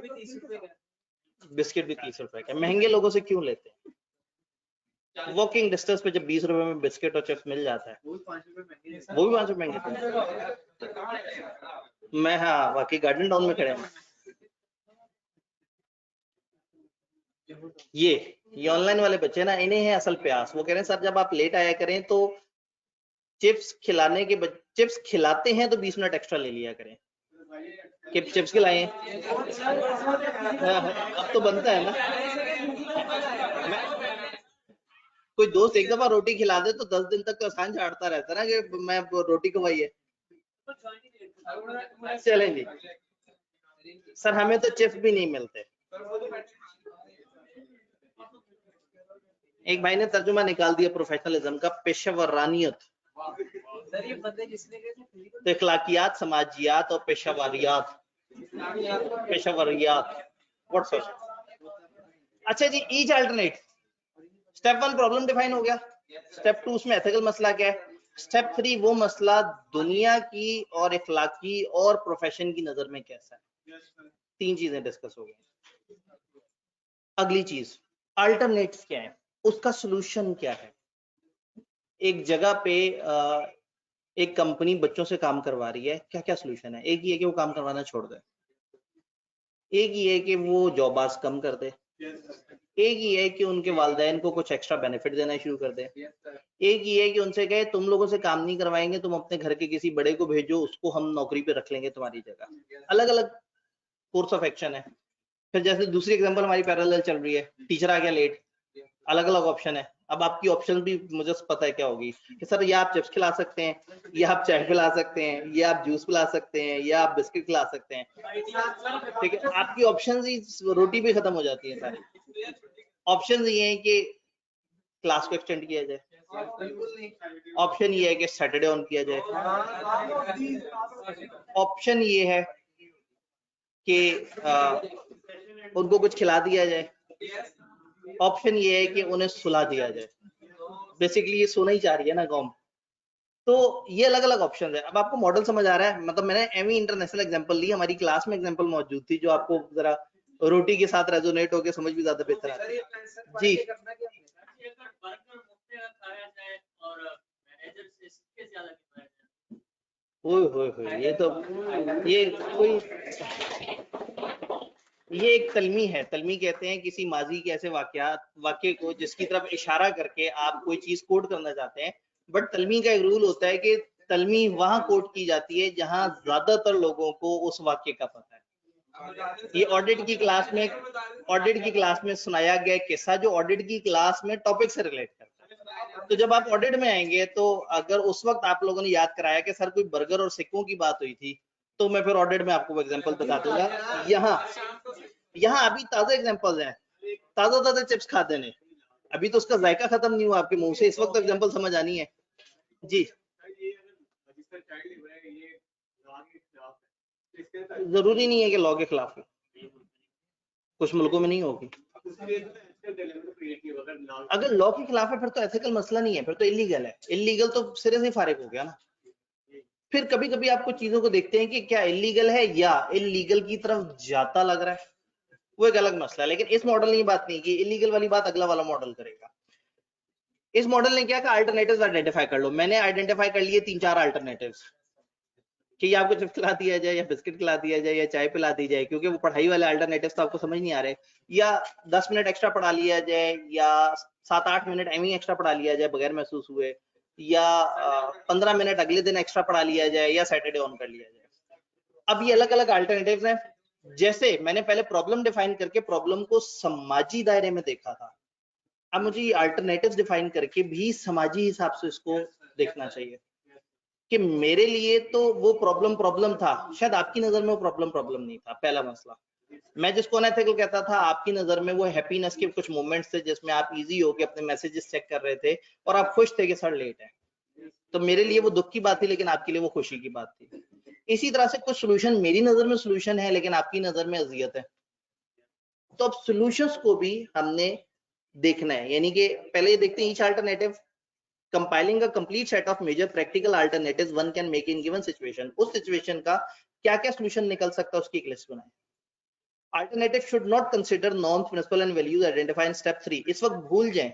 Speaker 1: भी 30 रुपए का। महंगे लोगों से क्यों लेते हैं? वॉकिंग डिस्टेंस पे जब 20 रुपए में बिस्किट और चिप्स मिल जाता है, वो भी 5 रुपए महंगे थे। मैं हाँ बाकी गार्डन टाउन में खड़े हैं। ये ऑनलाइन वाले बच्चे ना, इन्हें है असल प्यास। वो कह रहे हैं सर जब आप लेट आया करें तो चिप्स खिलाते हैं तो 20 मिनट एक्स्ट्रा ले लिया करें कि चिप्स खिलाएं। अब तो बनता है ना। कोई दोस्त एक दफा रोटी खिला दे तो 10 दिन तक तो आसान झाड़ता रहता ना कि मैं रोटी खवाई है। चलेंगे सर हमें तो चिप्स भी नहीं मिलते। एक भाई ने तर्जुमा निकाल दिया प्रोफेशनलिज्म का, पेशेवरानियत, तो इखलाकियात, समाजियात और पेशेवरियात। व्हाट्सएप। अच्छा जी, each alternate. Step 1 problem define हो गया। स्टेप 2 उसमें एथिकल मसला क्या है। स्टेप 3 वो मसला दुनिया की और इखलाकी और प्रोफेशन की नजर में कैसा है। 3 चीजें डिस्कस हो गई। अगली चीज अल्टरनेट्स क्या है, उसका सोल्यूशन क्या है। एक जगह पे एक कंपनी बच्चों से काम करवा रही है, क्या क्या सोल्यूशन है। एक ही है कि वो काम करवाना छोड़ दे, एक ही है कि वो जॉब आवर्स कम कर दे, एक ही है कि उनके वालिदैन को कुछ एक्स्ट्रा बेनिफिट देना शुरू कर दे, एक ही है कि उनसे कहे तुम लोगों से काम नहीं करवाएंगे, तुम अपने घर के किसी बड़े को भेजो, उसको हम नौकरी पे रख लेंगे तुम्हारी जगह। अलग अलग कोर्स ऑफ एक्शन है। फिर जैसे दूसरी एग्जांपल हमारी पैरेलल चल रही है, टीचर आ गया लेट, अलग अलग ऑप्शन है। अब आपकी ऑप्शन भी मुझे पता है क्या होगी कि सर या आप चिप्स खिला सकते हैं, या आप चाय पिला सकते हैं, या आप जूस पिला सकते हैं, या आप बिस्किट खिला सकते हैं। ठीक है, आपकी ऑप्शन ही रोटी भी खत्म हो जाती है सारी। ऑप्शन ये है कि क्लास को एक्सटेंड किया जाए, ऑप्शन ये है कि सैटरडे ऑन किया जाए, ऑप्शन ये है कि उनको कुछ खिला दिया जाए, ऑप्शन ये है कि उन्हें सुला दिया जाए। बेसिकली ये सोना ही चाह रही है ना कौम। तो ये अलग अलग ऑप्शन है। अब आपको मॉडल समझ आ रहा है। मतलब मैंने एमी इंटरनेशनल एग्जांपल ली, हमारी क्लास में एग्जांपल मौजूद थी जो आपको जरा रोटी के साथ रेजोनेट होकर समझ भी ज्यादा बेहतर आती है। जी ये तो ये एक तलमी है। तलमी कहते हैं किसी माजी के ऐसे वाक्य को जिसकी तरफ इशारा करके आप कोई चीज कोड करना चाहते हैं। बट तलमी का एक रूल होता है कि तलमी वहां कोड की जाती है जहां ज्यादातर लोगों को उस वाक्य का पता है। ये ऑडिट की क्लास में सुनाया गया किस्सा जो ऑडिट की क्लास में टॉपिक से रिलेट करता है। तो जब आप ऑडिट में आएंगे तो अगर उस वक्त आप लोगों ने याद कराया कि सर कोई बर्गर और सिक्कों की बात हुई थी, तो मैं फिर ऑडिट में आपको एग्जांपल बता दूंगा। यहाँ अभी ताजा एग्जांपल्स हैं, ताजा चिप्स खा देने, अभी तो उसका जायका खत्म नहीं हुआ आपके मुंह से, इस वक्त एग्जांपल समझ आनी है। जी जरूरी नहीं है कि लॉ के खिलाफ हो, कुछ मुल्कों में नहीं होगी। अगर लॉ के खिलाफ है फिर तो एथिकल मसला नहीं है, फिर तो इलीगल है। इलीगल तो सिरे से फारिग हो गया ना। फिर कभी कभी आपको चीजों को देखते हैं कि क्या इलीगल है या इलीगल की तरफ जाता लग रहा है, वो एक अलग मसला है। लेकिन इस मॉडल ने बात नहीं की, इलीगल वाली बात अगला वाला मॉडल करेगा। इस मॉडल ने क्या कहा, अल्टरनेटिव्स आइडेंटिफाई कर लो। मैंने आइडेंटिफाई कर लिए 3-4 अल्टरनेटिव्स कि या आपको चिप्स खिला दिया जाए, या बिस्किट खिला दिया जाए, या चाय पिला दी जाए, क्योंकि वो पढ़ाई वाले अल्टरनेटिव्स तो आपको समझ नहीं आ रहे। या 10 मिनट एक्स्ट्रा पढ़ा लिया जाए, या 7-8 मिनट एमी एक्स्ट्रा पढ़ा लिया जाए बगैर महसूस हुए, या 15 मिनट अगले दिन एक्स्ट्रा पढ़ा लिया जाए, या सैटरडे ऑन कर लिया जाए। अब ये अलग अलग अल्टरनेटिव्स हैं। जैसे मैंने पहले प्रॉब्लम डिफाइन करके प्रॉब्लम को समाजी दायरे में देखा था, अब मुझे ये अल्टरनेटिव्स डिफाइन करके भी समाजी हिसाब से इसको देखना चाहिए कि मेरे लिए तो वो प्रॉब्लम था, शायद आपकी नजर में वो प्रॉब्लम नहीं था। पहला मसला, मैं जिसको अनएथिकल कहता था, आपकी नजर में वो हैप्पीनेस के कुछ मोमेंट्स थे जिसमें आप इजी होके अपने मैसेजेस चेक कर रहे थे और आप खुश थे कि सर लेट है। तो मेरे लिए वो दुख की बात थी, लेकिन आपके लिए वो खुशी की बात थी। इसी तरह से कुछ सोल्यूशन मेरी नजर में सोल्यूशन है, लेकिन आपकी नजर में अजियत है। तो अब सोल्यूशंस को भी हमने देखना है, यानी कि पहले ये देखते हैं each alternative, compiling a complete set of major practical alternatives one can make in given situation. उस सिचुएशन का क्या क्या सोल्यूशन निकल सकता है उसकी एक लिस्ट बनाएं। Alternative should not consider norms, principle and values identified in step 3। इस वक्त भूल जाएं,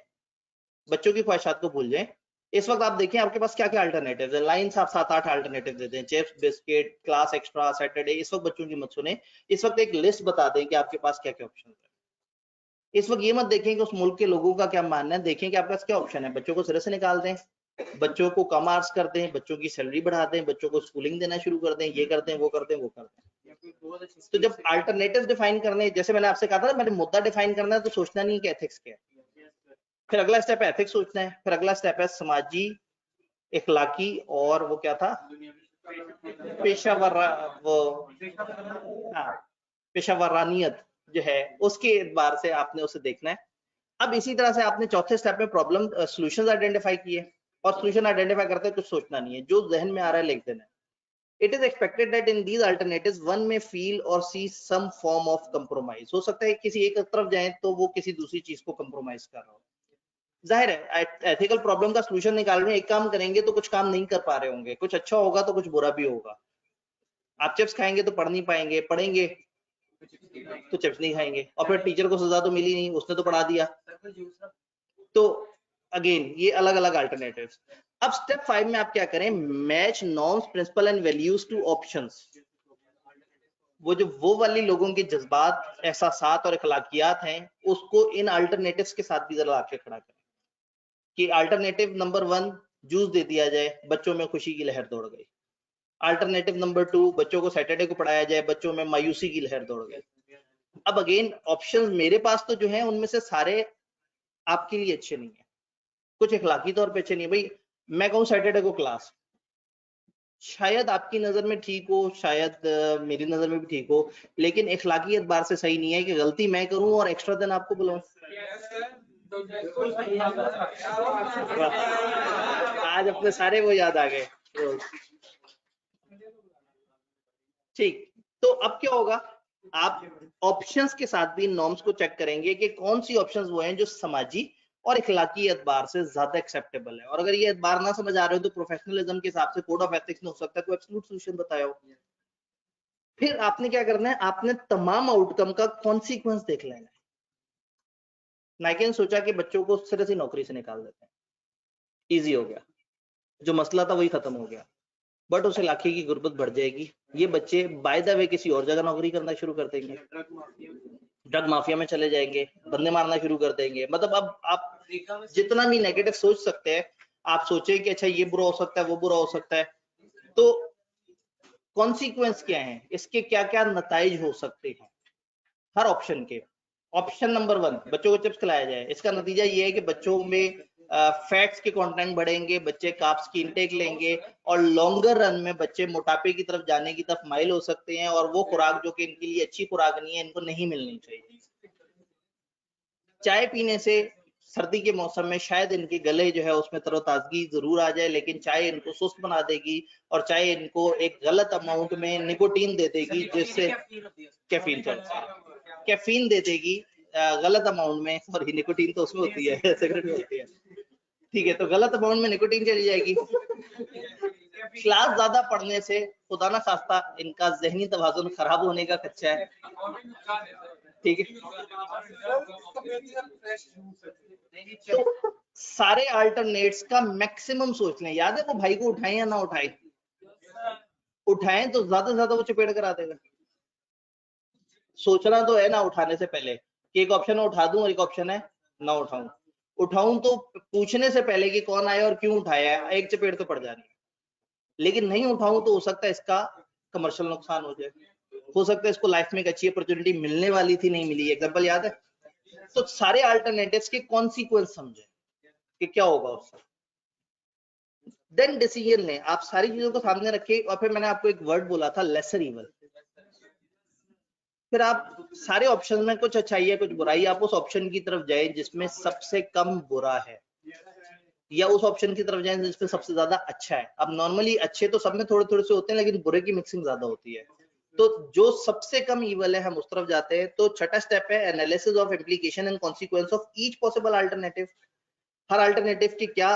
Speaker 1: बच्चों की ख्वाहिशात को भूल जाएं। इस वक्त आप देखें आपके पास क्या क्या अल्टरनेटिव है, लाइन से आप 7-8 अल्टरनेटिव दे दें, chips, biscuit, class extra, Saturday. इस वक्त बच्चों की मत सुने, इस वक्त एक लिस्ट बता दें कि आपके पास क्या क्या ऑप्शन है। इस वक्त ये मत देखें कि उस मुल्क के लोगों का क्या मानना है, देखें कि आपके पास क्या ऑप्शन है। बच्चों को सिरे से निकाल दें, बच्चों को कम आर्स कर दें, बच्चों की सैलरी बढ़ा दें, बच्चों को स्कूलिंग देना शुरू कर दें, ये कर दें, वो कर दें, वो कर दें। तो जब अल्टरनेटिव डिफाइन करने, जैसे मैंने आपसे कहा था, मैंने मुद्दा डिफाइन करना है तो सोचना नहीं कि एथिक्स क्या है, फिर अगला स्टेप है एथिक्स सोचना है, फिर अगला स्टेप है समाजी, इखलाकी और वो क्या था, पेशावर, वो हाँ, पेशावरानियत जो है, उसके एतबार से आपने उसे देखना है। अब इसी तरह से आपने चौथे स्टेप में प्रॉब्लम सॉल्यूशंस आइडेंटिफाई किए, और सॉल्यूशन आइडेंटिफाई करते कुछ सोचना नहीं है, जो जहन में आ रहा है लिख देना है। It is expected that in these alternatives one may feel or see some form of compromise। हो सकता है किसी एक तरफ जाएं तो वो किसी दूसरी चीज को compromise कर रहा हो। जाहिर है एथिकल प्रॉब्लम का सॉल्यूशन निकाल रहे हैं, एक काम करेंगे तो कुछ काम नहीं कर पा रहे होंगे, कुछ अच्छा होगा तो कुछ बुरा भी होगा। आप चिप्स खाएंगे तो पढ़ नहीं पाएंगे, पढ़ेंगे तो चिप्स नहीं खाएंगे, और फिर टीचर को सजा तो मिली नहीं, उसने तो पढ़ा दिया। तो अगेन ये अलग अलग अल्टरनेटिव्स। अब स्टेप 5 में आप क्या करें, match norms, principle and values to options. वो वाली लोगों के जज्बात, एहसासात और अखलाकियात हैं, उसको इन अल्टरनेटिव्स के साथ भी जरा आके खड़ा करें कि अल्टरनेटिव नंबर 1 जूस दे दिया जाए, बच्चों में खुशी की लहर दौड़ गई। अल्टरनेटिव नंबर 2 बच्चों को सैटरडे को पढ़ाया जाए, बच्चों में मायूसी की लहर दौड़ गई। अब अगेन ऑप्शंस मेरे पास तो जो है उनमें से सारे आपके लिए अच्छे नहीं है, कुछ इखलाकी तौर पे अच्छे नहीं है। भाई मैं कहूँ सैटरडे को क्लास, शायद आपकी नजर में ठीक हो, शायद मेरी नजर में भी ठीक हो, लेकिन इखलाकी एतबार से सही नहीं है कि गलती मैं करूं और एक्स्ट्रा दिन आपको बुलाऊं। आज अपने सारे वो याद आ गए। ठीक, तो अब क्या होगा, आप ऑप्शंस के साथ भी नॉर्म्स को चेक करेंगे कि कौन सी ऑप्शंस वो हैं जो समाजी और इखलाकी एतबार से ज्यादा एक्सेप्टेबल है। और अगर ये एतबार ना समझ आ रहे हो तो प्रोफेशनलिज्म के हिसाब से कोड ऑफ एथिक्स में हो सकता है कोई एब्सोल्यूट सॉल्यूशन बताया हो। फिर आपने क्या करना है, आपने तमाम आउटकम का कॉन्सिक्वेंस देख लेना है। नाइकिन सोचा कि बच्चों को सिर्फ से नौकरी से निकाल देते हैं, इजी हो गया, जो मसला था वही खत्म हो गया, बट उस इलाके की गुर्बत बढ़ जाएगी, ये बच्चे बाय द वे किसी और जगह नौकरी करना शुरू कर देंगे, ड्रग माफिया में चले जाएंगे, बंदे मारना शुरू कर देंगे। मतलब अब आप जितना भी नेगेटिव सोच सकते हैं, आप सोचे कि अच्छा ये बुरा हो सकता है, वो बुरा हो सकता है, तो कॉन्सिक्वेंस क्या है, इसके क्या क्या नताइज हो सकते हैं हर ऑप्शन के। ऑप्शन नंबर 1 बच्चों को चिप्स खिलाया जाए, इसका नतीजा ये है कि बच्चों में फैट्स के कंटेंट बढ़ेंगे, बच्चे कार्ब्स की इनटेक लेंगे, और लॉन्गर रन में बच्चे मोटापे की तरफ जाने की तरफ माइल हो सकते हैं, और वो खुराक जो कि इनके लिए अच्छी खुराक नहीं है, इनको नहीं मिलनी चाहिए। चाय पीने से सर्दी के मौसम में शायद इनके गले जो है उसमें तरोताजगी जरूर आ जाए, लेकिन चाय इनको सुस्त बना देगी, और चाय इनको एक गलत अमाउंट में निकोटीन दे देगी, जिससे कैफीन दे देगी गलत अमाउंट में, और निकोटीन तो उसमें होती है, सिगरेट में होती है, ठीक है, तो गलत अमाउंट में निकोटीन चली जाएगी। क्लास ज्यादा पढ़ने से खुदा ना खास्ता इनका जहनी तवाजुन खराब होने का खदशा है, ठीक है। तो सारे अल्टरनेट्स का मैक्सिमम सोच लें। याद है वो भाई को उठाएं या ना उठाएं, उठाएं तो ज्यादा से ज्यादा वो चपेट करा देगा। सोचना तो है ना उठाने से पहले कि एक ऑप्शन उठा दूं और एक ऑप्शन है ना उठाऊं। उठाऊं तो पूछने से पहले कि कौन आया और क्यों उठाया है, एक चपेट तो पड़ जानी है। लेकिन नहीं उठाऊं तो हो सकता है इसका कमर्शियल नुकसान हो जाए, हो सकता है इसको लाइफ में एक अच्छी अपॉर्चुनिटी मिलने वाली थी, नहीं मिली। एग्जांपल याद है? तो सारे अल्टरनेटिव्स के कॉन्सिक्वेंस समझे कि क्या होगा उससे, देन डिसीजन लें। आप सारी चीजों को सामने रखें, और फिर मैंने आपको एक वर्ड बोला था, लेसर इवल। फिर आप सारे ऑप्शन में कुछ अच्छाई है कुछ बुराई, आप उस ऑप्शन की तरफ जाए जिसमें सबसे कम बुरा है, या उस ऑप्शन की तरफ जाए जिसमें सबसे ज्यादा अच्छा है। अब नॉर्मली अच्छे तो सब में थोड़े थोड़े से होते हैं, लेकिन बुरे की मिक्सिंग ज्यादा होती है, तो जो सबसे कम ईवल है हम उस तरफ जाते हैं। तो छठा स्टेप है analysis of implication and consequence of each possible alternative, her alternative की क्या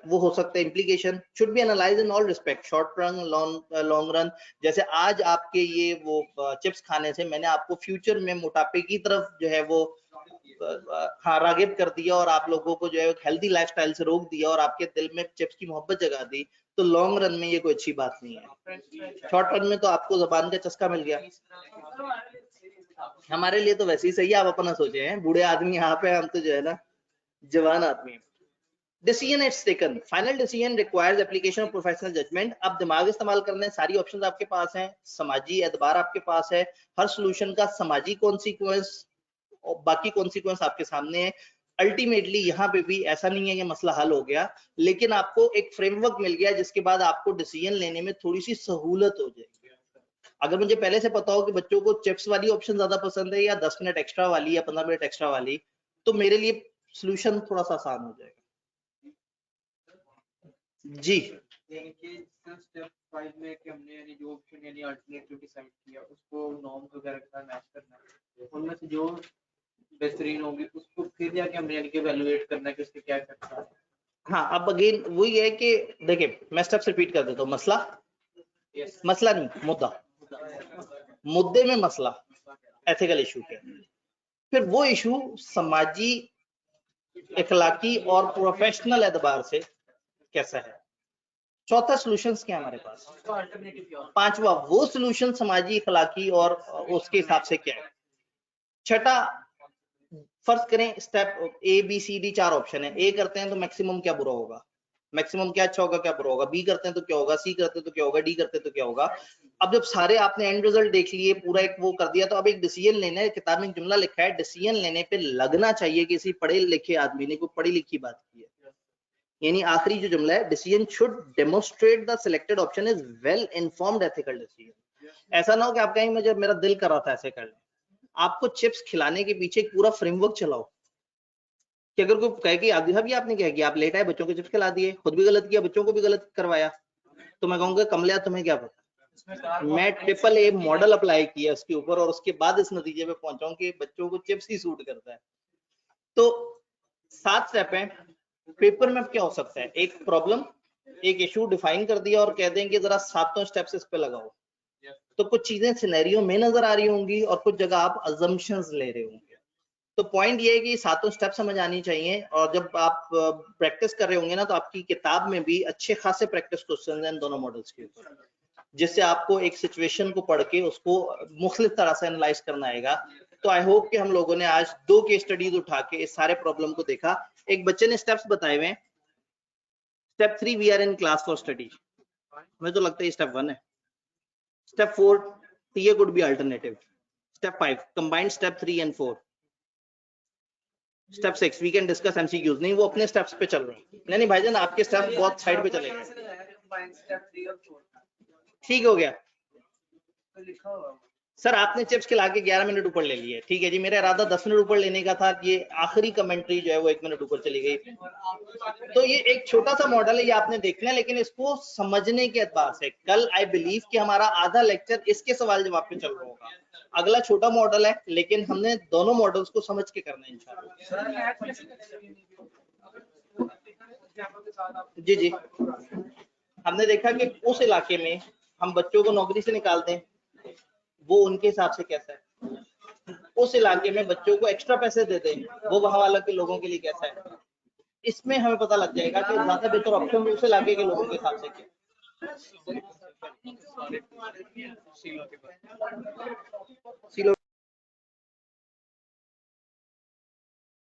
Speaker 1: वो हो सकता है implication, should be analyse in all respect, short run, long run. जैसे आज आपके ये वो चिप्स खाने से मैंने आपको फ्यूचर में मोटापे की तरफ जो है वो हाँ रागिब कर दिया और आप लोगों को जो है हेल्दी लाइफस्टाइल से रोक दिया और आपके दिल में चिप्स की मोहब्बत जगा दी, तो लॉन्ग रन में ये कोई अच्छी बात नहीं है। शॉर्ट रन में तो आपको जबान का चस्का मिल गया। हमारे लिए तो वैसे ही सही है, आप अपना सोचे हैं, बूढ़े आदमी यहाँ पे, हम तो जो है ना जवान आदमी। Decision it's taken, final decision requires application of professional judgement. अब दिमाग इस्तेमाल करने, सारी ऑप्शंस आपके पास हैं, समाजी एतबार आपके पास है, हर सॉल्यूशन का समाजी कॉन्सिक्वेंस और बाकी कॉन्सिक्वेंस आपके सामने है। अल्टीमेटली यहाँ पे भी ऐसा नहीं है कि मसला हल हो गया, लेकिन आपको एक फ्रेमवर्क मिल गया जिसके बाद आपको डिसीजन लेने में थोड़ी सी सहूलत हो जाएगी। अगर मुझे पहले से पता हो कि बच्चों को चिप्स वाली ऑप्शन ज्यादा पसंद है या 10 मिनट एक्स्ट्रा वाली या 15 मिनट एक्स्ट्रा वाली, तो मेरे लिए सॉल्यूशन थोड़ा सा आसान हो जाएगा। जी
Speaker 2: स्टेप 5 में कि हमने यानी जो ऑप्शन यानी अल्टरनेटिव डिसाइड किया उसको नॉर्म्स वगैरह के साथ मैच करना है, उनमें से जो बेहतरीन होगी उसको फिर जाके हमने यानी कि एवेलुएट करना है कि उसके क्या करना है।
Speaker 1: हाँ, अब अगेन वही है कि देखिए मैं स्टेप्स रिपीट कर देता हूँ। मसला मसला नहीं, मुद्दा, मुद्दे में मसला, एथिकल इशू क्या, फिर वो इशू समाजी, इखलाकी और प्रोफेशनल एतबार से कैसा है, चौथा सॉल्यूशंस क्या हमारे पास, पांचवा वो सॉल्यूशन समाजी, इखलाकी और उसके हिसाब से क्या है, छठा फर्ज करें step A B C D 4 option है, ए करते हैं तो मैक्सिमम क्या बुरा होगा, मैक्सिमम क्या अच्छा होगा क्या बुरा होगा, बी करते हैं तो क्या होगा, सी करते हैं तो क्या होगा, डी करते हैं तो क्या होगा। अब जब सारे आपने एंड रिजल्ट देख लिए, पूरा एक वो कर दिया, तो अब एक डिसीजन लेना है। किताब में एक जुमला लिखा है, डिसीजन लेने पे लगना चाहिए किसी पढ़े लिखे आदमी ने, कोई पढ़ी लिखी बात की है। यानी आखिरी जो जुमला है, decision should demonstrate the selected option is well informed ethical decision. ऐसा ना हो कि आप कहेंगे मुझे मेरा दिल कर रहा था ऐसे करने। आपको चिप्स खिलाने के पीछे एक पूरा फ्रेमवर्क चलाओ कि अगर कोई कहे कि आदित्य भी आपने क्या किया, आप लेट आए, बच्चों को चिप्स खिला दिए, खुद भी गलत किया, बच्चों को भी गलत करवाया, तो मैं कहूंगा कमलिया तुम्हें क्या पता। मैं ट्रिपल ए मॉडल अप्लाई किया उसके ऊपर और उसके बाद इस नतीजे पे पहुंचा हूं कि बच्चों को चिप्स ही सूट करता है। तो 7 स्टेप है। पेपर में क्या हो सकता है, एक प्रॉब्लम, एक इशू डिफाइन कर दिया और कह देंगे जरा 7 स्टेप्स इस पे लगाओ, तो कुछ चीजें सिनेरियो में नजर आ रही होंगी और कुछ जगह आप अजम्पशंस ले रहे होंगे। तो पॉइंट ये है कि 7 स्टेप समझ आनी चाहिए, और जब आप प्रैक्टिस कर रहे होंगे ना, तो आपकी किताब में भी अच्छे खासे प्रैक्टिस क्वेश्चन हैं दोनों मॉडल्स के ऊपर, जिससे आपको एक सिचुएशन को पढ़ के उसको मुख्तलिफ तरह से एनालाइज करना आएगा। तो आई होप कि हम लोगों ने आज 2 केस स्टडीज उठा के इस सारे प्रॉब्लम को देखा। एक बच्चे ने स्टेप्स बताए हुए, step 3 we are in class for study, मुझे तो लगता है स्टेप 1 है। Step 4 TA could be alternative. Step 5 combined step 3 and 4। Step 6 we can discuss MCQs. नहीं, वो अपने स्टेप्स पे चल रहे हैं। नहीं भाईजान, आपके स्टेप्स बहुत साइड पे चले गए। ठीक हो गया सर, आपने चिप्स खिला के 11 मिनट ऊपर ले लिए, ठीक है जी। मेरा इरादा 10 मिनट ऊपर लेने का था, ये आखिरी कमेंट्री जो है वो 1 मिनट ऊपर चली गई। तो ये एक छोटा सा मॉडल है, ये आपने देखना है, लेकिन इसको समझने के एतबार से कल आई बिलीव कि हमारा आधा लेक्चर इसके सवाल जवाब पे चल रहा होगा। अगला छोटा मॉडल है, लेकिन हमने दोनों मॉडल्स को समझ के करना है इंशाल्लाह। जी जी, हमने देखा कि उस इलाके में हम बच्चों को नौकरी से निकालते हैं, वो उनके हिसाब से कैसा है, उस इलाके में बच्चों को एक्स्ट्रा पैसे देते हैं, वो वहां वाले के लोगों के लिए कैसा है। इसमें हमें पता लग जाएगा कि ज्यादा बेहतर ऑप्शन उस इलाके के लोगों के हिसाब से क्या।